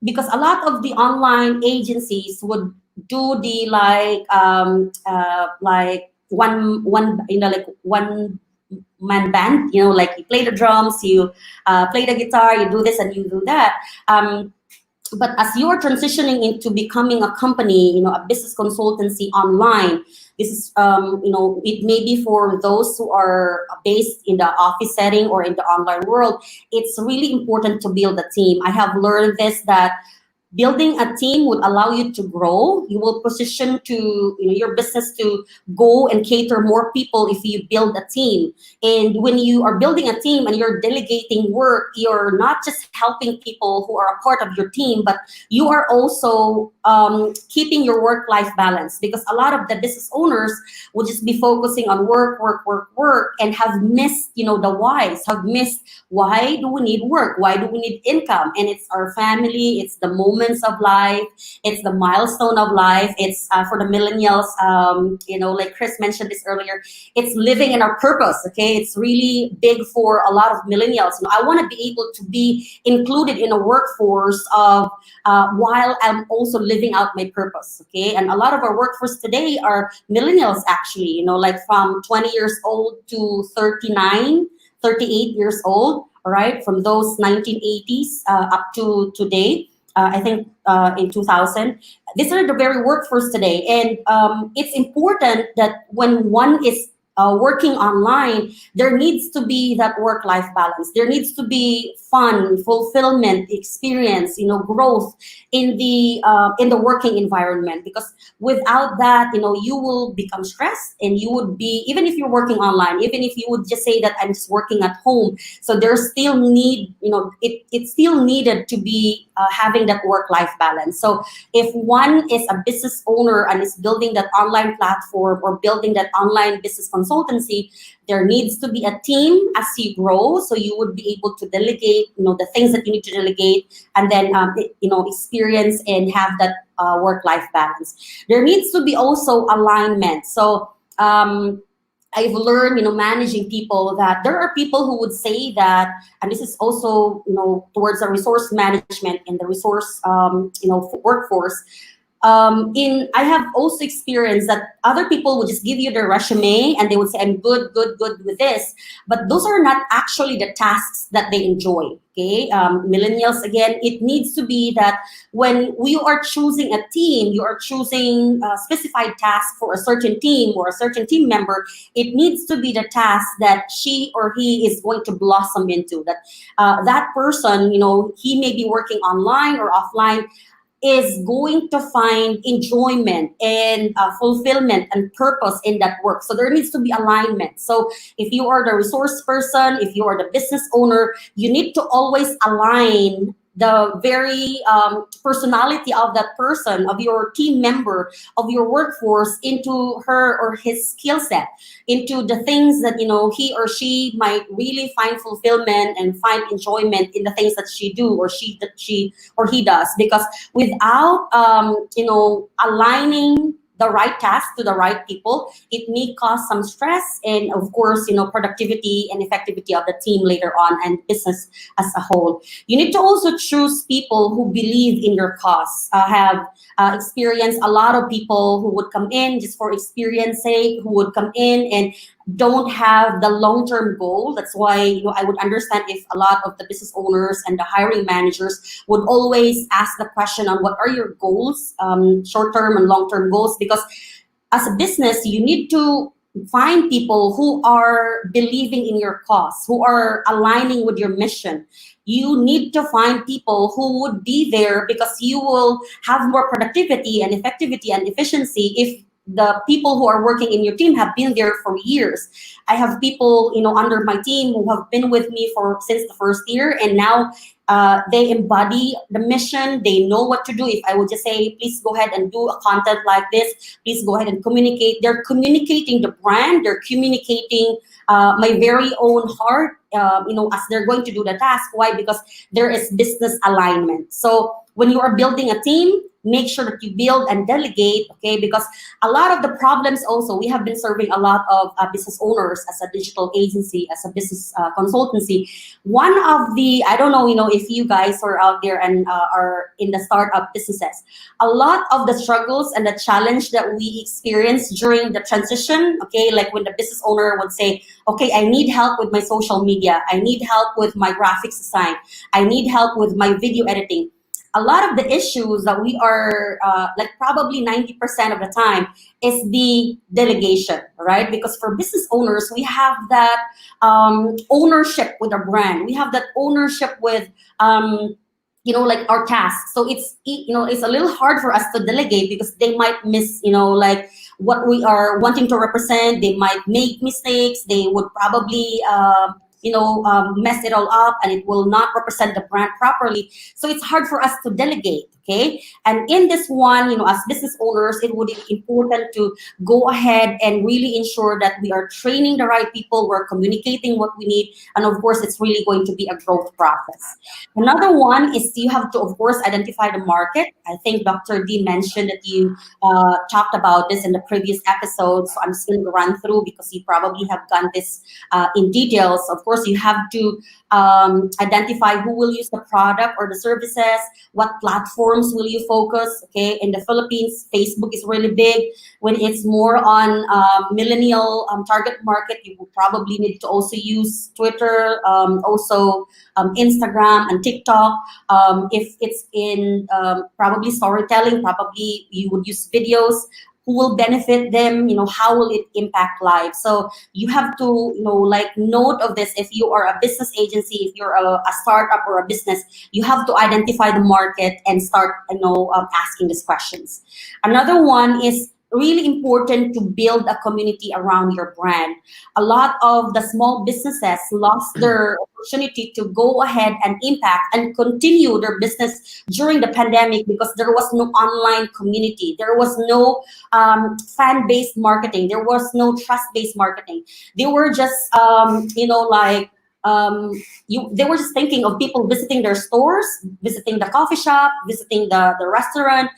because a lot of the online agencies would do the like one man band, like you play the drums, you play the guitar, you do this and you do that. But as you're transitioning into becoming a company, a business consultancy online, this is, it may be for those who are based in the office setting or in the online world. It's really important to build a team. I have learned this, that building a team would allow you to grow. You will position to your business to go and cater more people if you build a team. And when you are building a team and you're delegating work, you're not just helping people who are a part of your team, but you are also keeping your work-life balance, because a lot of the business owners will just be focusing on work, and have missed, the whys, have missed why do we need work? Why do we need income? And it's our family, it's the moments of life, it's the milestone of life. It's for the millennials, like Chris mentioned this earlier, it's living in our purpose. Okay, it's really big for a lot of millennials. I want to be able to be included in a workforce of while I'm also living out my purpose. Okay, and a lot of our workforce today are millennials, actually, like from 20 years old to 39, 38 years old. All right, from those 1980s up to today. I think in 2000. These are the very workforce today. And it's important that when one is working online, there needs to be that work-life balance. There needs to be fun, fulfillment, experience, growth in the working environment. Because without that, you will become stressed, and you would be, even if you're working online, even if you would just say that I'm just working at home. So there's still need, it's still needed to be having that work-life balance. So if one is a business owner and is building that online platform or building that online business consultancy, there needs to be a team as you grow, so you would be able to delegate, the things that you need to delegate, and then, experience and have that work-life balance. There needs to be also alignment. So I've learned, managing people, that there are people who would say that, and this is also, towards the resource management and the resource, workforce. I have also experienced that other people would just give you their resume and they would say, I'm good with this. But those are not actually the tasks that they enjoy. Okay, millennials, again, it needs to be that when we are choosing a team, you are choosing a specified task for a certain team or a certain team member. It needs to be the task that she or he is going to blossom into. That that person, he may be working online or offline, is going to find enjoyment and fulfillment and purpose in that work. So there needs to be alignment. So if you are the resource person, if you are the business owner, you need to always align the very personality of that person, of your team member, of your workforce, into her or his skill set, into the things that he or she might really find fulfillment and find enjoyment in the things that she do or she or he does. Because without aligning the right task to the right people, it may cause some stress and, of course, productivity and effectivity of the team later on and business as a whole. You need to also choose people who believe in your cause. I have experienced a lot of people who would come in just for experience sake, who would come in and don't have the long-term goal. That's why I would understand if a lot of the business owners and the hiring managers would always ask the question on what are your goals, short-term and long-term goals, because as a business, you need to find people who are believing in your cause, who are aligning with your mission. You need to find people who would be there because you will have more productivity and effectivity and efficiency if the people who are working in your team have been there for years. I have people, under my team who have been with me since the first year, and now they embody the mission. They know what to do. If I would just say, please go ahead and do a content like this, please go ahead and communicate. They're communicating the brand. They're communicating my very own heart, as they're going to do the task. Why? Because there is business alignment. So when you are building a team, make sure that you build and delegate, okay? Because a lot of the problems also, we have been serving a lot of business owners as a digital agency, as a business consultancy. One of the, I don't know, if you guys are out there and are in the startup businesses, a lot of the struggles and the challenge that we experience during the transition, okay, like when the business owner would say, okay, I need help with my social media, I need help with my graphics design, I need help with my video editing. A lot of the issues that we are, probably 90% of the time, is the delegation, right? Because for business owners, we have that ownership with our brand. We have that ownership with, our tasks. So it's a little hard for us to delegate because they might miss, what we are wanting to represent. They might make mistakes. They would probably, mess it all up, and it will not represent the brand properly. So it's hard for us to delegate, okay? And in this one, as business owners, it would be important to go ahead and really ensure that we are training the right people, we're communicating what we need, and of course, it's really going to be a growth process. Another one is you have to, of course, identify the market. I think Dr. D mentioned that you talked about this in the previous episode, so I'm just going to run through because you probably have done this in details. Of course, you have to identify who will use the product or the services, what platforms will you focus, okay? In the Philippines, Facebook is really big. When it's more on millennial target market, you will probably need to also use Twitter, also Instagram and TikTok. If it's in probably storytelling, probably you would use videos. Who will benefit them? How will it impact lives? So you have to, note of this. If you are a business agency, if you're a startup or a business, you have to identify the market and start, asking these questions. Another one is really important to build a community around your brand. A lot of the small businesses lost their opportunity to go ahead and impact and continue their business during the pandemic because there was no online community. There was no fan-based marketing. There was no trust-based marketing. They were just, they were just thinking of people visiting their stores, visiting the coffee shop, visiting the restaurant,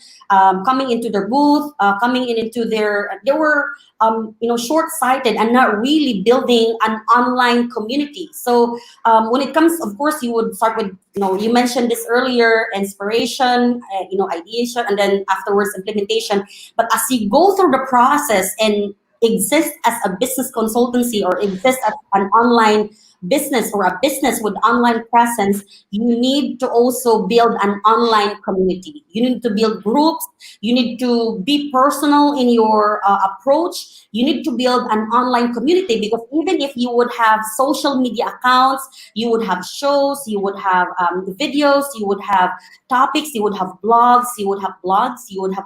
coming into their booth, coming into they were, short-sighted and not really building an online community. So when it comes, of course, you would start with, you mentioned this earlier, inspiration, ideation, and then afterwards implementation. But as you go through the process and exist as a business consultancy or exist as an online business or a business with online presence, you need to also build an online community. You need to build groups. You need to be personal in your approach. You need to build an online community because even if you would have social media accounts, you would have shows, you would have videos, you would have topics, you would have blogs, you would have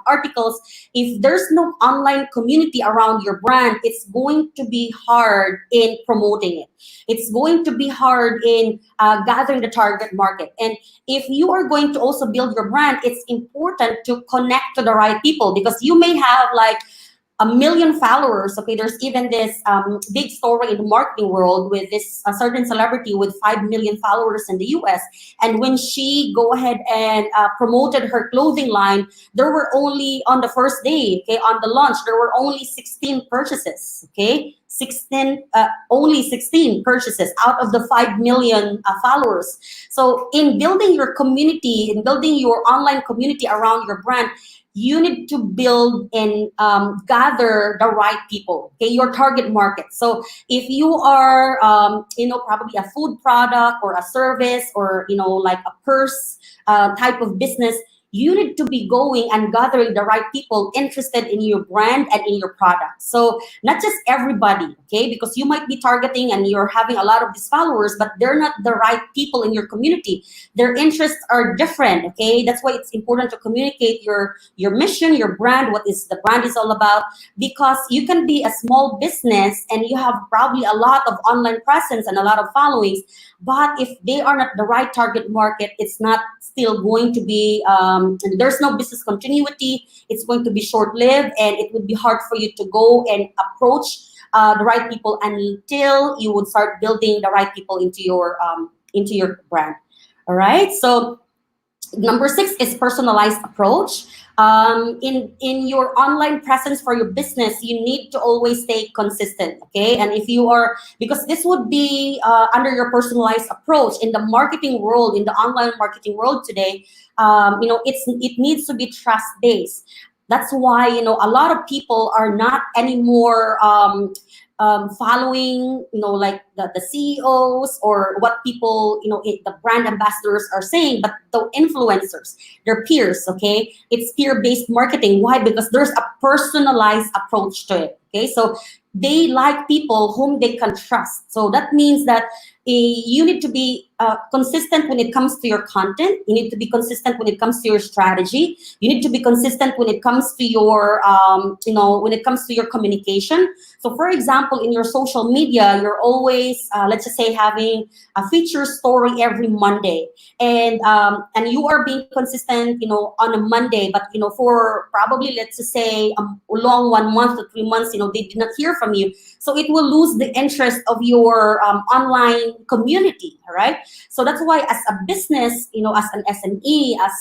articles. If there's no online community around your brand, it's going to be hard in promoting it. It's going to be hard in gathering the target market. And if you are going to also build your brand, it's important to connect to the right people because you may have like 1 million followers. Okay, there's even this big story in the marketing world with this certain celebrity with 5 million followers in the US. And when she go ahead and promoted her clothing line, there were only on the first day, okay, on the launch, there were only 16 purchases. Okay, only 16 purchases out of the 5 million followers. So in building your community, in building your online community around your brand, you need to build and gather the right people, okay, your target market. So if you are, probably a food product or a service or, like a purse type of business, you need to be going and gathering the right people interested in your brand and in your product. So not just everybody, okay, because you might be targeting and you're having a lot of these followers, but they're not the right people in your community. Their interests are different, okay. That's why it's important to communicate your mission, your brand, what is the brand is all about, because you can be a small business and you have probably a lot of online presence and a lot of followings, but if they are not the right target market, it's not still going to be, there's no business continuity. It's going to be short-lived, and it would be hard for you to go and approach the right people until you would start building the right people into your brand. All right. So number 6 is personalized approach. In your online presence for your business, you need to always stay consistent, okay? And if you are, because this would be under your personalized approach in the marketing world, in the online marketing world today, it needs to be trust-based. That's why, a lot of people are not anymore following, like the CEOs or what people, the brand ambassadors are saying, but the influencers, their peers, okay? It's peer-based marketing. Why? Because there's a personalized approach to it, okay? So they like people whom they can trust. So that means that you need to be consistent when it comes to your content. You need to be consistent when it comes to your strategy. You need to be consistent when it comes to your, when it comes to your communication. So for example, in your social media, you're always, let's just say, having a feature story every Monday. And you are being consistent, on a Monday, but, for probably, let's just say, a long 1 month to 3 months, they did not hear from you. So it will lose the interest of your online community, all right? So that's why as a business, as an SME, as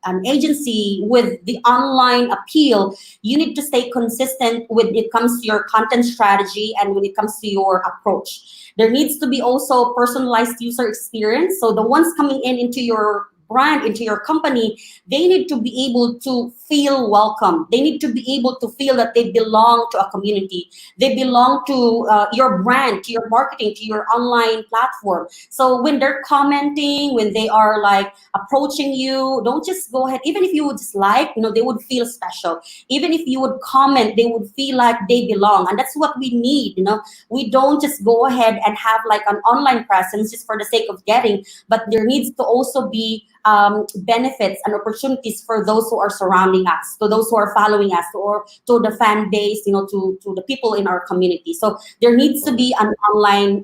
an agency with the online appeal, you need to stay consistent when it comes to your content strategy and when it comes to your approach. There needs to be also personalized user experience. So the ones coming into your brand, into your company, they need to be able to feel welcome. They need to be able to feel that they belong to a community. They belong to your brand, to your marketing, to your online platform. So when they're commenting, when they are like approaching you, don't just go ahead. Even if you would just like, they would feel special. Even if you would comment, they would feel like they belong. And that's what we need, We don't just go ahead and have like an online presence just for the sake of getting, but there needs to also be benefits and opportunities for those who are surrounding us, to those who are following us, or to the fan base, to the people in our community. So there needs to be an online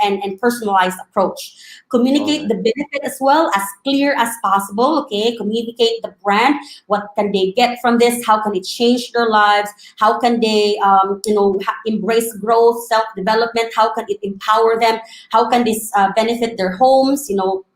and personalized approach. Communicate the benefit as well, as clear as possible, okay? Communicate the brand. What can they get from this? How can it change their lives? How can they, embrace growth, self-development? How can it empower them? How can this benefit their homes?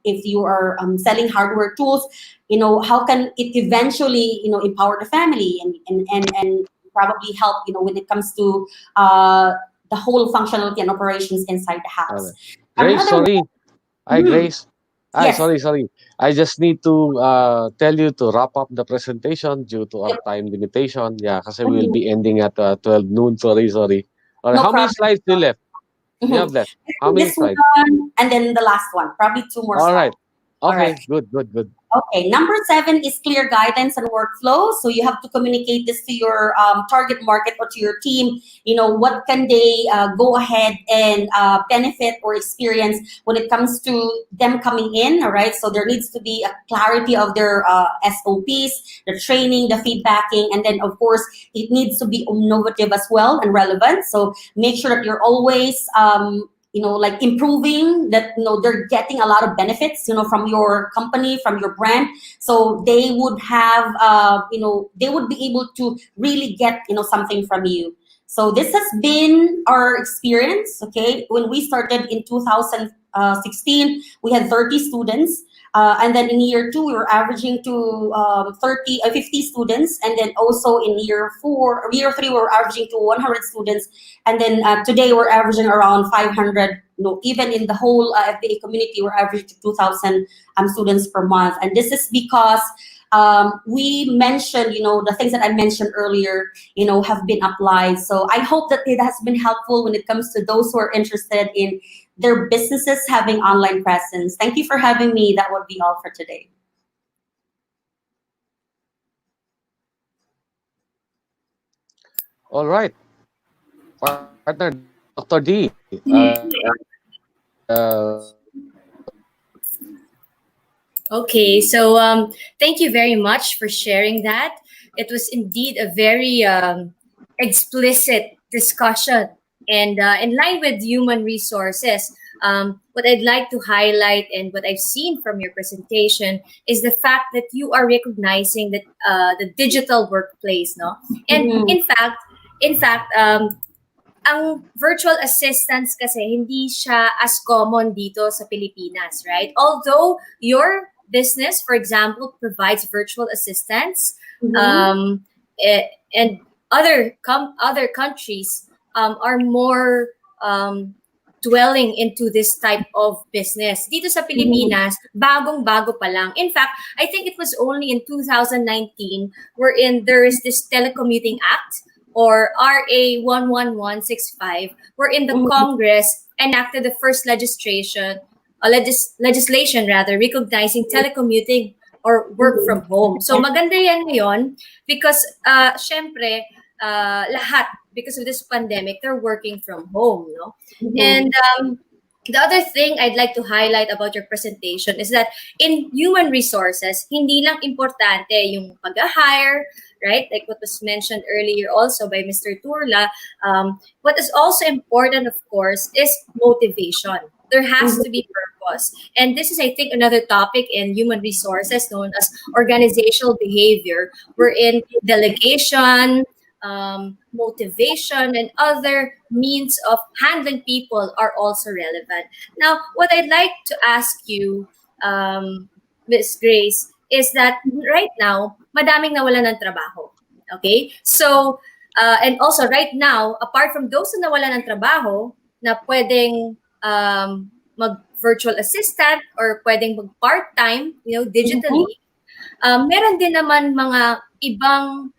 If you are selling hardware tools, how can it eventually, empower the family and probably help, when it comes to the whole functionality and operations inside the house. Grace, sorry. Hi, Grace. Hi, Yes. sorry. I just need to tell you to wrap up the presentation due to our time limitation. Yeah, because we will be ending at 12 noon. Sorry. All right, No how many problem. slides do you left? You have left? How many This slides? one, and then the last one, probably 2 more All slides. right. All Okay, right. good. Okay, number 7 is clear guidance and workflow. So you have to communicate this to your target market or to your team. What can they go ahead and benefit or experience when it comes to them coming in, all right? So there needs to be a clarity of their SOPs, the training, the feedbacking, and then, of course, it needs to be innovative as well and relevant. So make sure that you're always like improving that, they're getting a lot of benefits, from your company, from your brand. So they would have, they would be able to really get, something from you. So this has been our experience, okay? When we started in 2016, we had 30 students. And then in year 2, we were averaging to 50 students. And then also in year 3, we were averaging to 100 students. And then today we're averaging around 500. Even in the whole FBA community, we're averaging to 2,000 students per month. And this is because we mentioned, the things that I mentioned earlier, have been applied. So I hope that it has been helpful when it comes to those who are interested in their businesses having online presence. Thank you for having me. That would be all for today. All right, partner, Dr. D. Okay, so thank you very much for sharing that. It was indeed a very explicit discussion, and in line with human resources. What I'd like to highlight and what I've seen from your presentation is the fact that you are recognizing that the digital workplace, no, and in fact, ang virtual assistants kasi hindi siya as common dito sa Pilipinas, right? Although your business, for example, provides virtual assistants, and other countries are more dwelling into this type of business. Dito sa Pilipinas, bagong-bago pa lang. In fact, I think it was only in 2019 wherein there is this Telecommuting Act, or RA 11165, wherein the Congress enacted the first legislation recognizing telecommuting or work from home. So maganda yan ngayon because syempre lahat, because of this pandemic, they're working from home, no? And the other thing I'd like to highlight about your presentation is that in human resources, hindi lang importante yung pag-hire, right? Like what was mentioned earlier also by Mr. Turla. What is also important, of course, is motivation. There has to be purpose. And this is, I think, another topic in human resources known as organizational behavior, wherein delegation, motivation, and other means of handling people are also relevant. Now, what I'd like to ask you, Ms. Grace, is that right now, madaming nawalan ng trabaho. Okay? So, and also right now, apart from those na nawalan ng trabaho, na pwedeng mag-virtual assistant or pwedeng mag-part-time, digitally, meron din naman mga ibang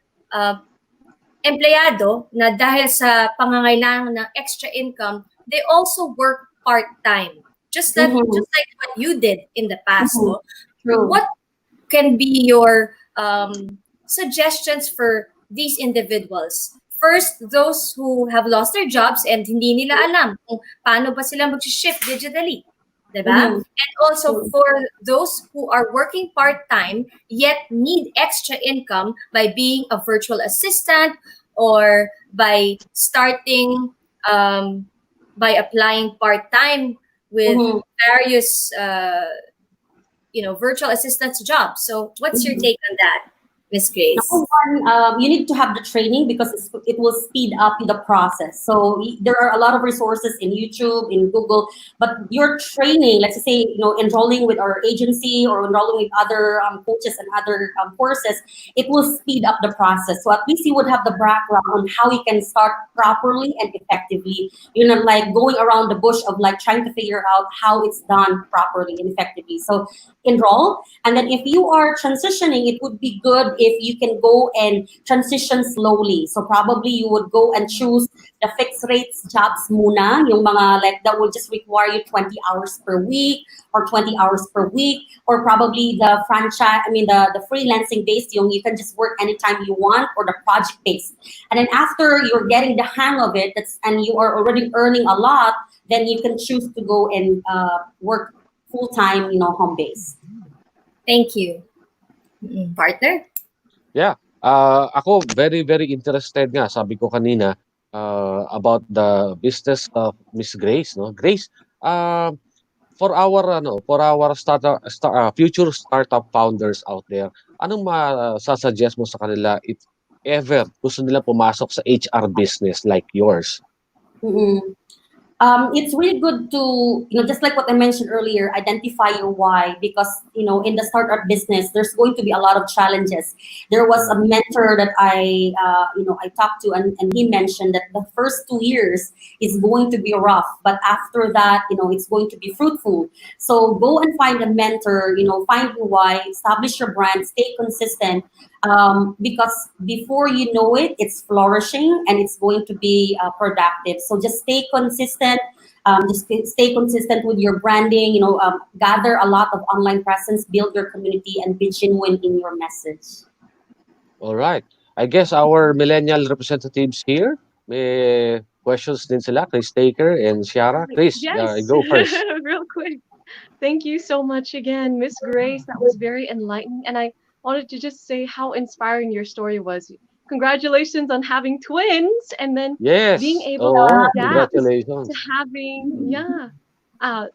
empleyado na dahil sa pangangailangan ng extra income, they also work part-time. Just like what you did in the past. No? What can be your suggestions for these individuals? First, those who have lost their jobs and hindi nila alam kung paano ba sila mag-shift digitally. Diba? And also for those who are working part-time yet need extra income by being a virtual assistant or by starting, by applying part-time with various, virtual assistance jobs. So what's your take on that, Ms. Grace? Number one, you need to have the training because it will speed up the process. So there are a lot of resources in YouTube, in Google, but your training, let's say, enrolling with our agency or enrolling with other coaches and other courses, it will speed up the process. So at least you would have the background on how you can start properly and effectively. You're not like going around the bush of like trying to figure out how it's done properly and effectively. So enroll, and then if you are transitioning, it would be good if you can go and transition slowly. So probably you would go and choose the fixed rates jobs muna, yung mga like that will just require you 20 hours per week or 20 hours per week, or probably the franchise, the freelancing based, you can just work anytime you want, or the project based. And then after you're getting the hang of it, and you are already earning a lot, then you can choose to go and work full-time, home base. Thank you. Partner? Yeah. Ako very, very interested nga, sabi ko kanina, about the business of Miss Grace, no? Grace, for our future startup founders out there, anong masasuggest mo sa kanila if ever gusto nila pumasok sa HR business like yours? It's really good to, just like what I mentioned earlier, identify your why, because, in the startup business, there's going to be a lot of challenges. There was a mentor that I talked to, and he mentioned that the first 2 years is going to be rough, but after that, it's going to be fruitful. So go and find a mentor, find your why, establish your brand, stay consistent, because before you know it, it's flourishing and it's going to be productive. So just stay consistent. Stay consistent with your branding. Gather a lot of online presence, build your community, and be genuine in your message. All right. I guess our millennial representatives here, may questions din sila, Cris-taker and Ciara. Chris, Yes, go first. real quick. Thank you so much again, Miss Grace. That was very enlightening. And I wanted to just say how inspiring your story was. Congratulations on having twins and then being Yes. able to Oh, adapt to congratulations.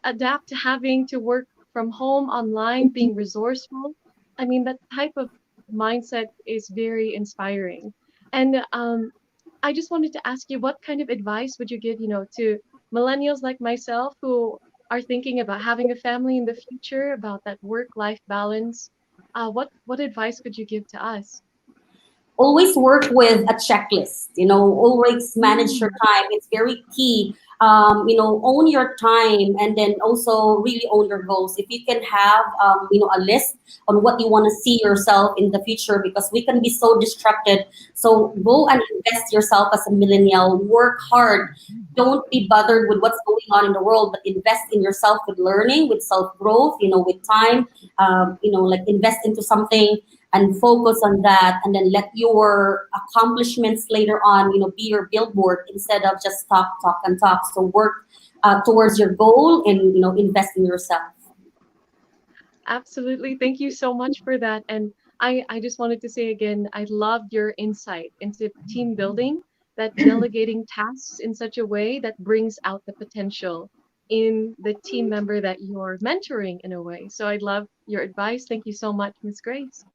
adapt to having to work from home online, being resourceful. I mean, that type of mindset is very inspiring. And I just wanted to ask you, what kind of advice would you give, to millennials like myself who are thinking about having a family in the future, about that work-life balance? What advice could you give to us? Always work with a checklist. Always manage your time. It's very key. Own your time, and then also really own your goals. If you can have a list on what you want to see yourself in the future, because we can be so distracted. So go and invest yourself as a millennial. Work hard. Don't be bothered with what's going on in the world, but invest in yourself with learning, with self growth. With time. Like invest into something and focus on that, and then let your accomplishments later on, be your billboard instead of just talk and talk. So work towards your goal and, invest in yourself. Absolutely. Thank you so much for that. And I just wanted to say again, I loved your insight into team building, that delegating tasks in such a way that brings out the potential in the team member that you're mentoring in a way. So I love your advice. Thank you so much, Miss Grace.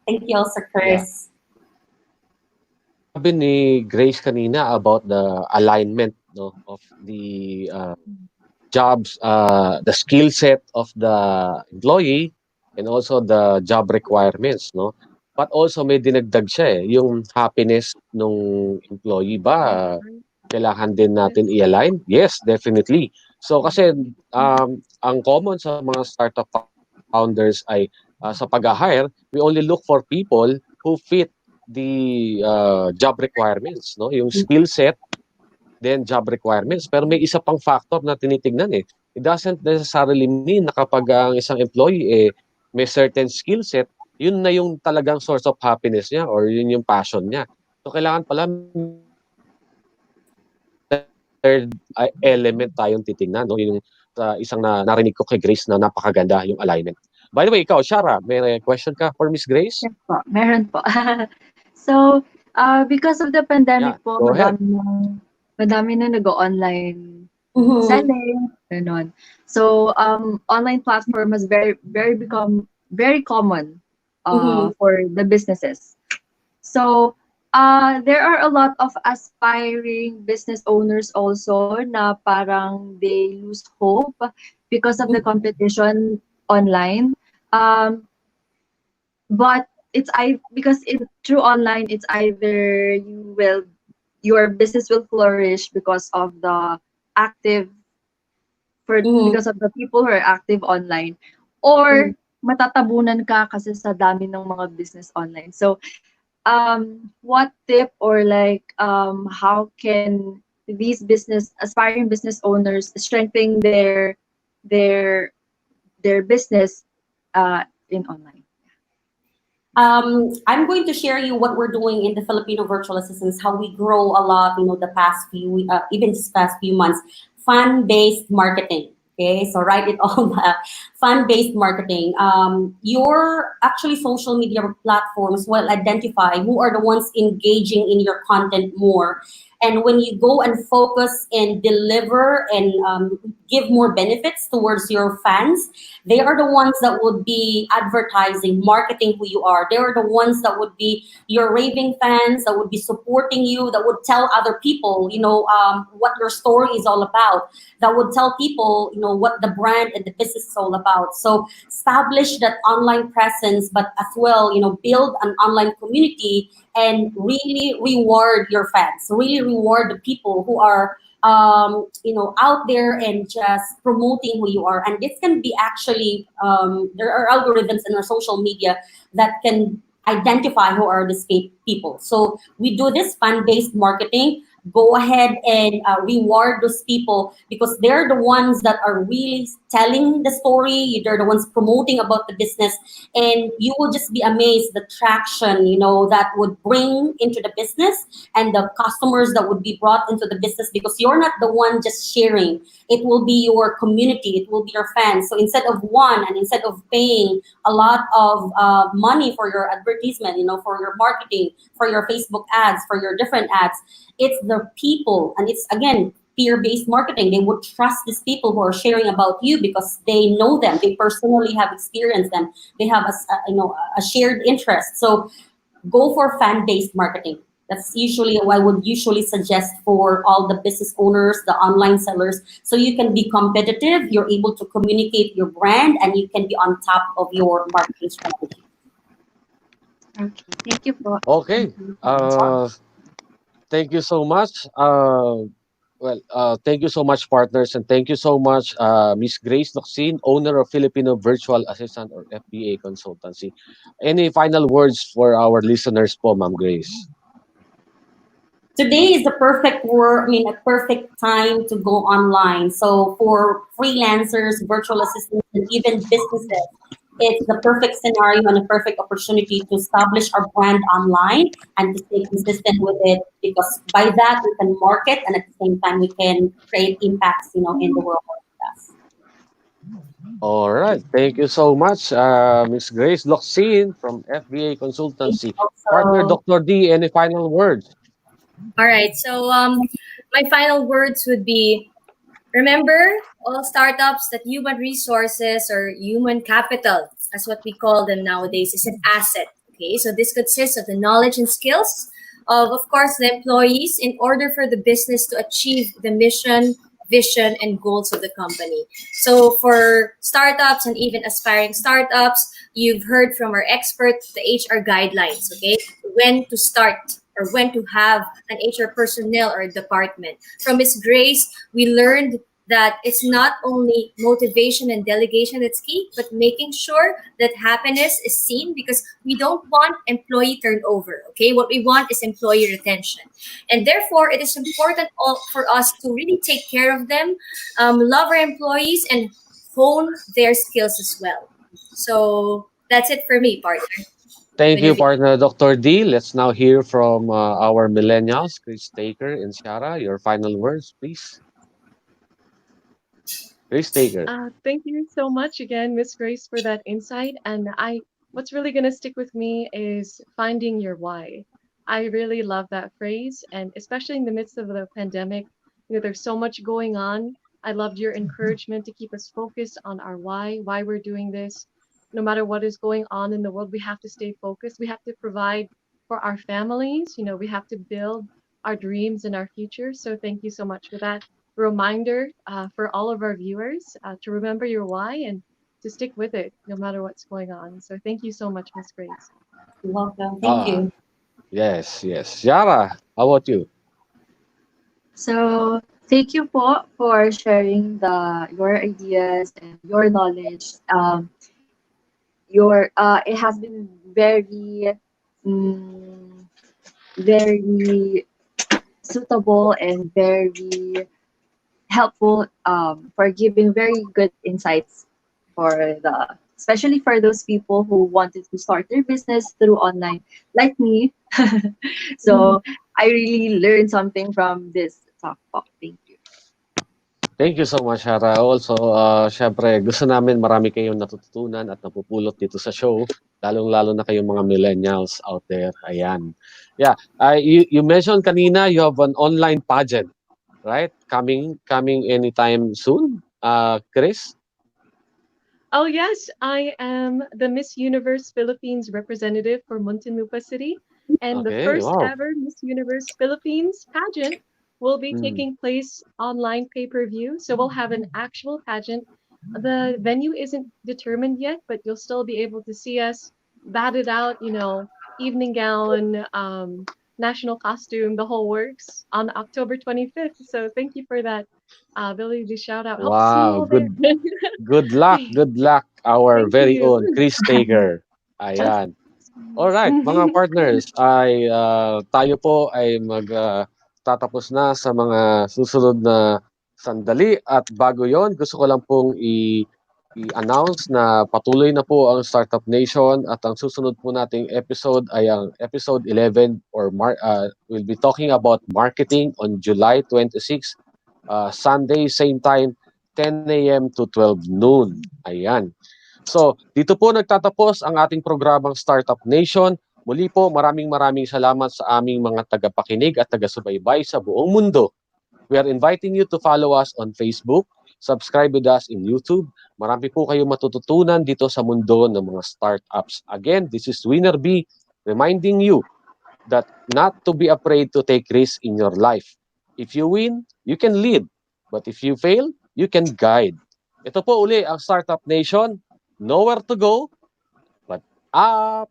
Thank you also, Chris. Sabi ni Grace kanina about the alignment, no, of the jobs, the skill set of the employee, and also the job requirements, no? But also may dinagdag siya yung happiness nung employee ba, kailangan din natin i-align? Yes, definitely. So kasi ang common sa mga startup founders ay sa pag-hire, we only look for people who fit the job requirements, no? Yung skill set, then job requirements. Pero may isa pang factor na tinitingnan eh. It doesn't necessarily mean na kapag ang isang employee may certain skill set, yun na yung talagang source of happiness niya or yun yung passion niya. So kailangan pala third element tayong titingnan, no? Yung isang narinig ko kay Grace na napakaganda yung alignment. By the way, ikaw, Ciara, may question ka for Miss Grace? Yes po, meron po. So, because of the pandemic po, go ahead. madami na nag-online selling, ganon. So, online platform has become very common for the businesses. So, there are a lot of aspiring business owners also na parang they lose hope because of the competition online. But because through online, it's either your business will flourish because of the because of the people who are active online, or matatabunan ka kasi sa dami ng mga business online. So, what tip or how can these aspiring business owners strengthen their business in online? I'm going to share you what we're doing in the Filipino virtual assistants, how we grow a lot, the past few, even this past few months. Fun-based marketing. Okay, so write it all back. Fun-based marketing. Your actually social media platforms will identify who are the ones engaging in your content more. And when you go and focus and deliver and give more benefits towards your fans, they are the ones that would be advertising, marketing who you are. They are the ones that would be your raving fans, that would be supporting you, that would tell other people, what your story is all about, that would tell people, what the brand and the business is all about. So establish that online presence, but as well, build an online community and really reward your fans, really reward the people who are out there and just promoting who you are. And this can be actually, there are algorithms in our social media that can identify who are these people. So we do this fan-based marketing. Go ahead and reward those people because they're the ones that are really telling the story. They're the ones promoting about the business, and you will just be amazed the traction, that would bring into the business and the customers that would be brought into the business because you're not the one just sharing. It will be your community. It will be your fans. So instead of instead of paying a lot of money for your advertisement, for your marketing, for your Facebook ads, for your different ads, it's the people, and it's again peer-based marketing. They would trust these people who are sharing about you because they know them, they personally have experienced them, they have a shared interest. So go for fan-based marketing. That's usually what I would usually suggest for all the business owners, the online sellers, so you can be competitive, you're able to communicate your brand, and you can be on top of your marketing strategy. Okay, thank you po. Okay. Thank you so much. Thank you so much, partners, and thank you so much, Miss Grace Locsin, owner of Filipino Virtual Assistant or FBA Consultancy. Any final words for our listeners po, Ma'am Grace? Today is the perfect a perfect time to go online. So for freelancers, virtual assistants, and even businesses, it's the perfect scenario and a perfect opportunity to establish our brand online and to stay consistent with it, because by that we can market and at the same time we can create impacts, in the world around us. All right. Thank you so much, Miss Grace Locsin from FBA Consultancy. Partner Dr. D, any final words? All right. So my final words would be, remember, all startups, that human resources or human capital, as what we call them nowadays, is an asset. Okay, so this consists of the knowledge and skills of course, the employees in order for the business to achieve the mission, vision, and goals of the company. So for startups and even aspiring startups, you've heard from our experts the HR guidelines, okay? When to start or when to have an HR personnel or department. From Ms. Grace, we learned that it's not only motivation and delegation that's key, but making sure that happiness is seen, because we don't want employee turnover, okay? What we want is employee retention. And therefore, it is important for us to really take care of them, love our employees, and hone their skills as well. So that's it for me, partner. Thank you, partner Dr. D. Let's now hear from our millennials, Cris-taker and Ciara. Your final words, please. Cris-taker. Thank you so much again, Miss Grace, for that insight. And what's really going to stick with me is finding your why. I really love that phrase, and especially in the midst of the pandemic, there's so much going on. I loved your encouragement to keep us focused on our why we're doing this. No matter what is going on in the world, we have to stay focused. We have to provide for our families. We have to build our dreams and our future. So thank you so much for that reminder for all of our viewers to remember your why and to stick with it no matter what's going on. So thank you so much, Ms. Grace. You're welcome. Thank you. Yes. Ciara, how about you? So thank you for sharing your ideas and your knowledge. It has been very very suitable and very helpful for giving very good insights especially for those people who wanted to start their business through online, like me. So I really learned something from this talk. Thank you. Thank you so much, Ciara. Also, syempre, gusto namin marami kayong natututunan at napupulot dito sa show, lalong-lalo na kayong mga millennials out there. Ayan. Yeah, you mentioned kanina you have an online pageant, right? Coming anytime soon, Chris? Oh, yes, I am the Miss Universe Philippines representative for Muntinlupa City, and the Okay, first wow. ever Miss Universe Philippines pageant will be Mm. taking place online pay-per-view. So we'll have an actual pageant. The venue isn't determined yet, but you'll still be able to see us batted out, evening gown, national costume, the whole works on October 25th. So thank you for that ability to shout out. Hope to see you Wow, all there. good luck, our Thank very you. own Cris-taker. Ayan. All right, mga partners, tayo po ay tatapos na sa mga susunod na sandali at bago 'yon, gusto ko lang pong i-announce na patuloy na po ang Startup Nation at ang susunod po nating episode ay ang episode 11 we'll be talking about marketing on July 26, Sunday same time 10 a.m. to 12 noon. Ayan. So, dito po nagtatapos ang ating programang Startup Nation. Muli po, maraming salamat sa aming mga tagapakinig at taga-subaybay sa buong mundo. We are inviting you to follow us on Facebook, subscribe with us in YouTube. Marami po kayong matututunan dito sa mundo ng mga startups. Again, this is Winner B reminding you that not to be afraid to take risks in your life. If you win, you can lead. But if you fail, you can guide. Ito po uli ang Startup Nation. Nowhere to go, but up.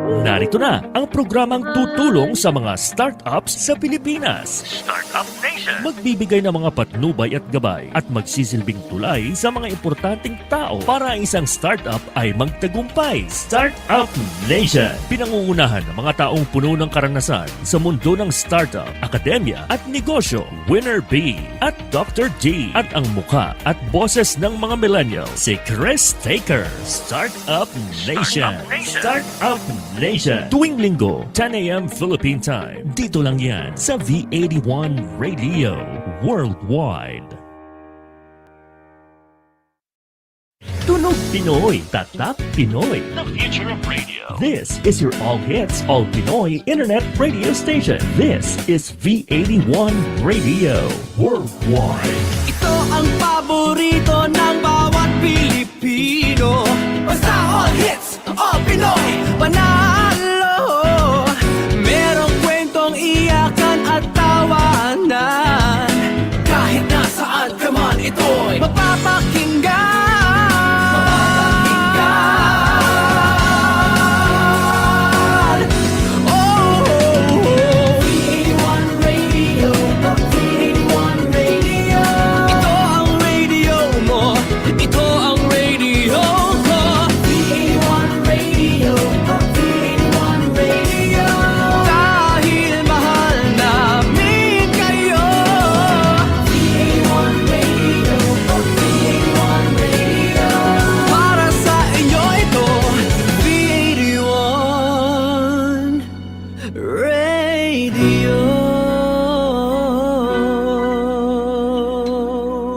Narito na ang programang tutulong sa mga startups sa Pilipinas. Startup Nation. Magbibigay ng mga patnubay at gabay at magsisilbing tulay sa mga importanteng tao para ang isang startup ay magtagumpay. Startup Nation. Pinangungunahan ng mga taong puno ng karanasan sa mundo ng startup, akademya at negosyo. Winner B at Dr. D at ang mukha at boses ng mga millennials, si Cris-taker. Startup Nation. Startup Nation. Tuwing linggo, 10 a.m. Philippine Time. Dito lang yan sa V81 Radio Worldwide. Tunog Pinoy, Tatak Pinoy. The future of radio. This is your all-hits, all-Pinoy internet radio station. This is V81 Radio Worldwide. Ito ang paborito ng bawat Pilipino. Basta all hits, all Pinoy, panalo. Merong kwentong iyakan at tawanan. Kahit nasaan ka man ito'y mapapakinggan.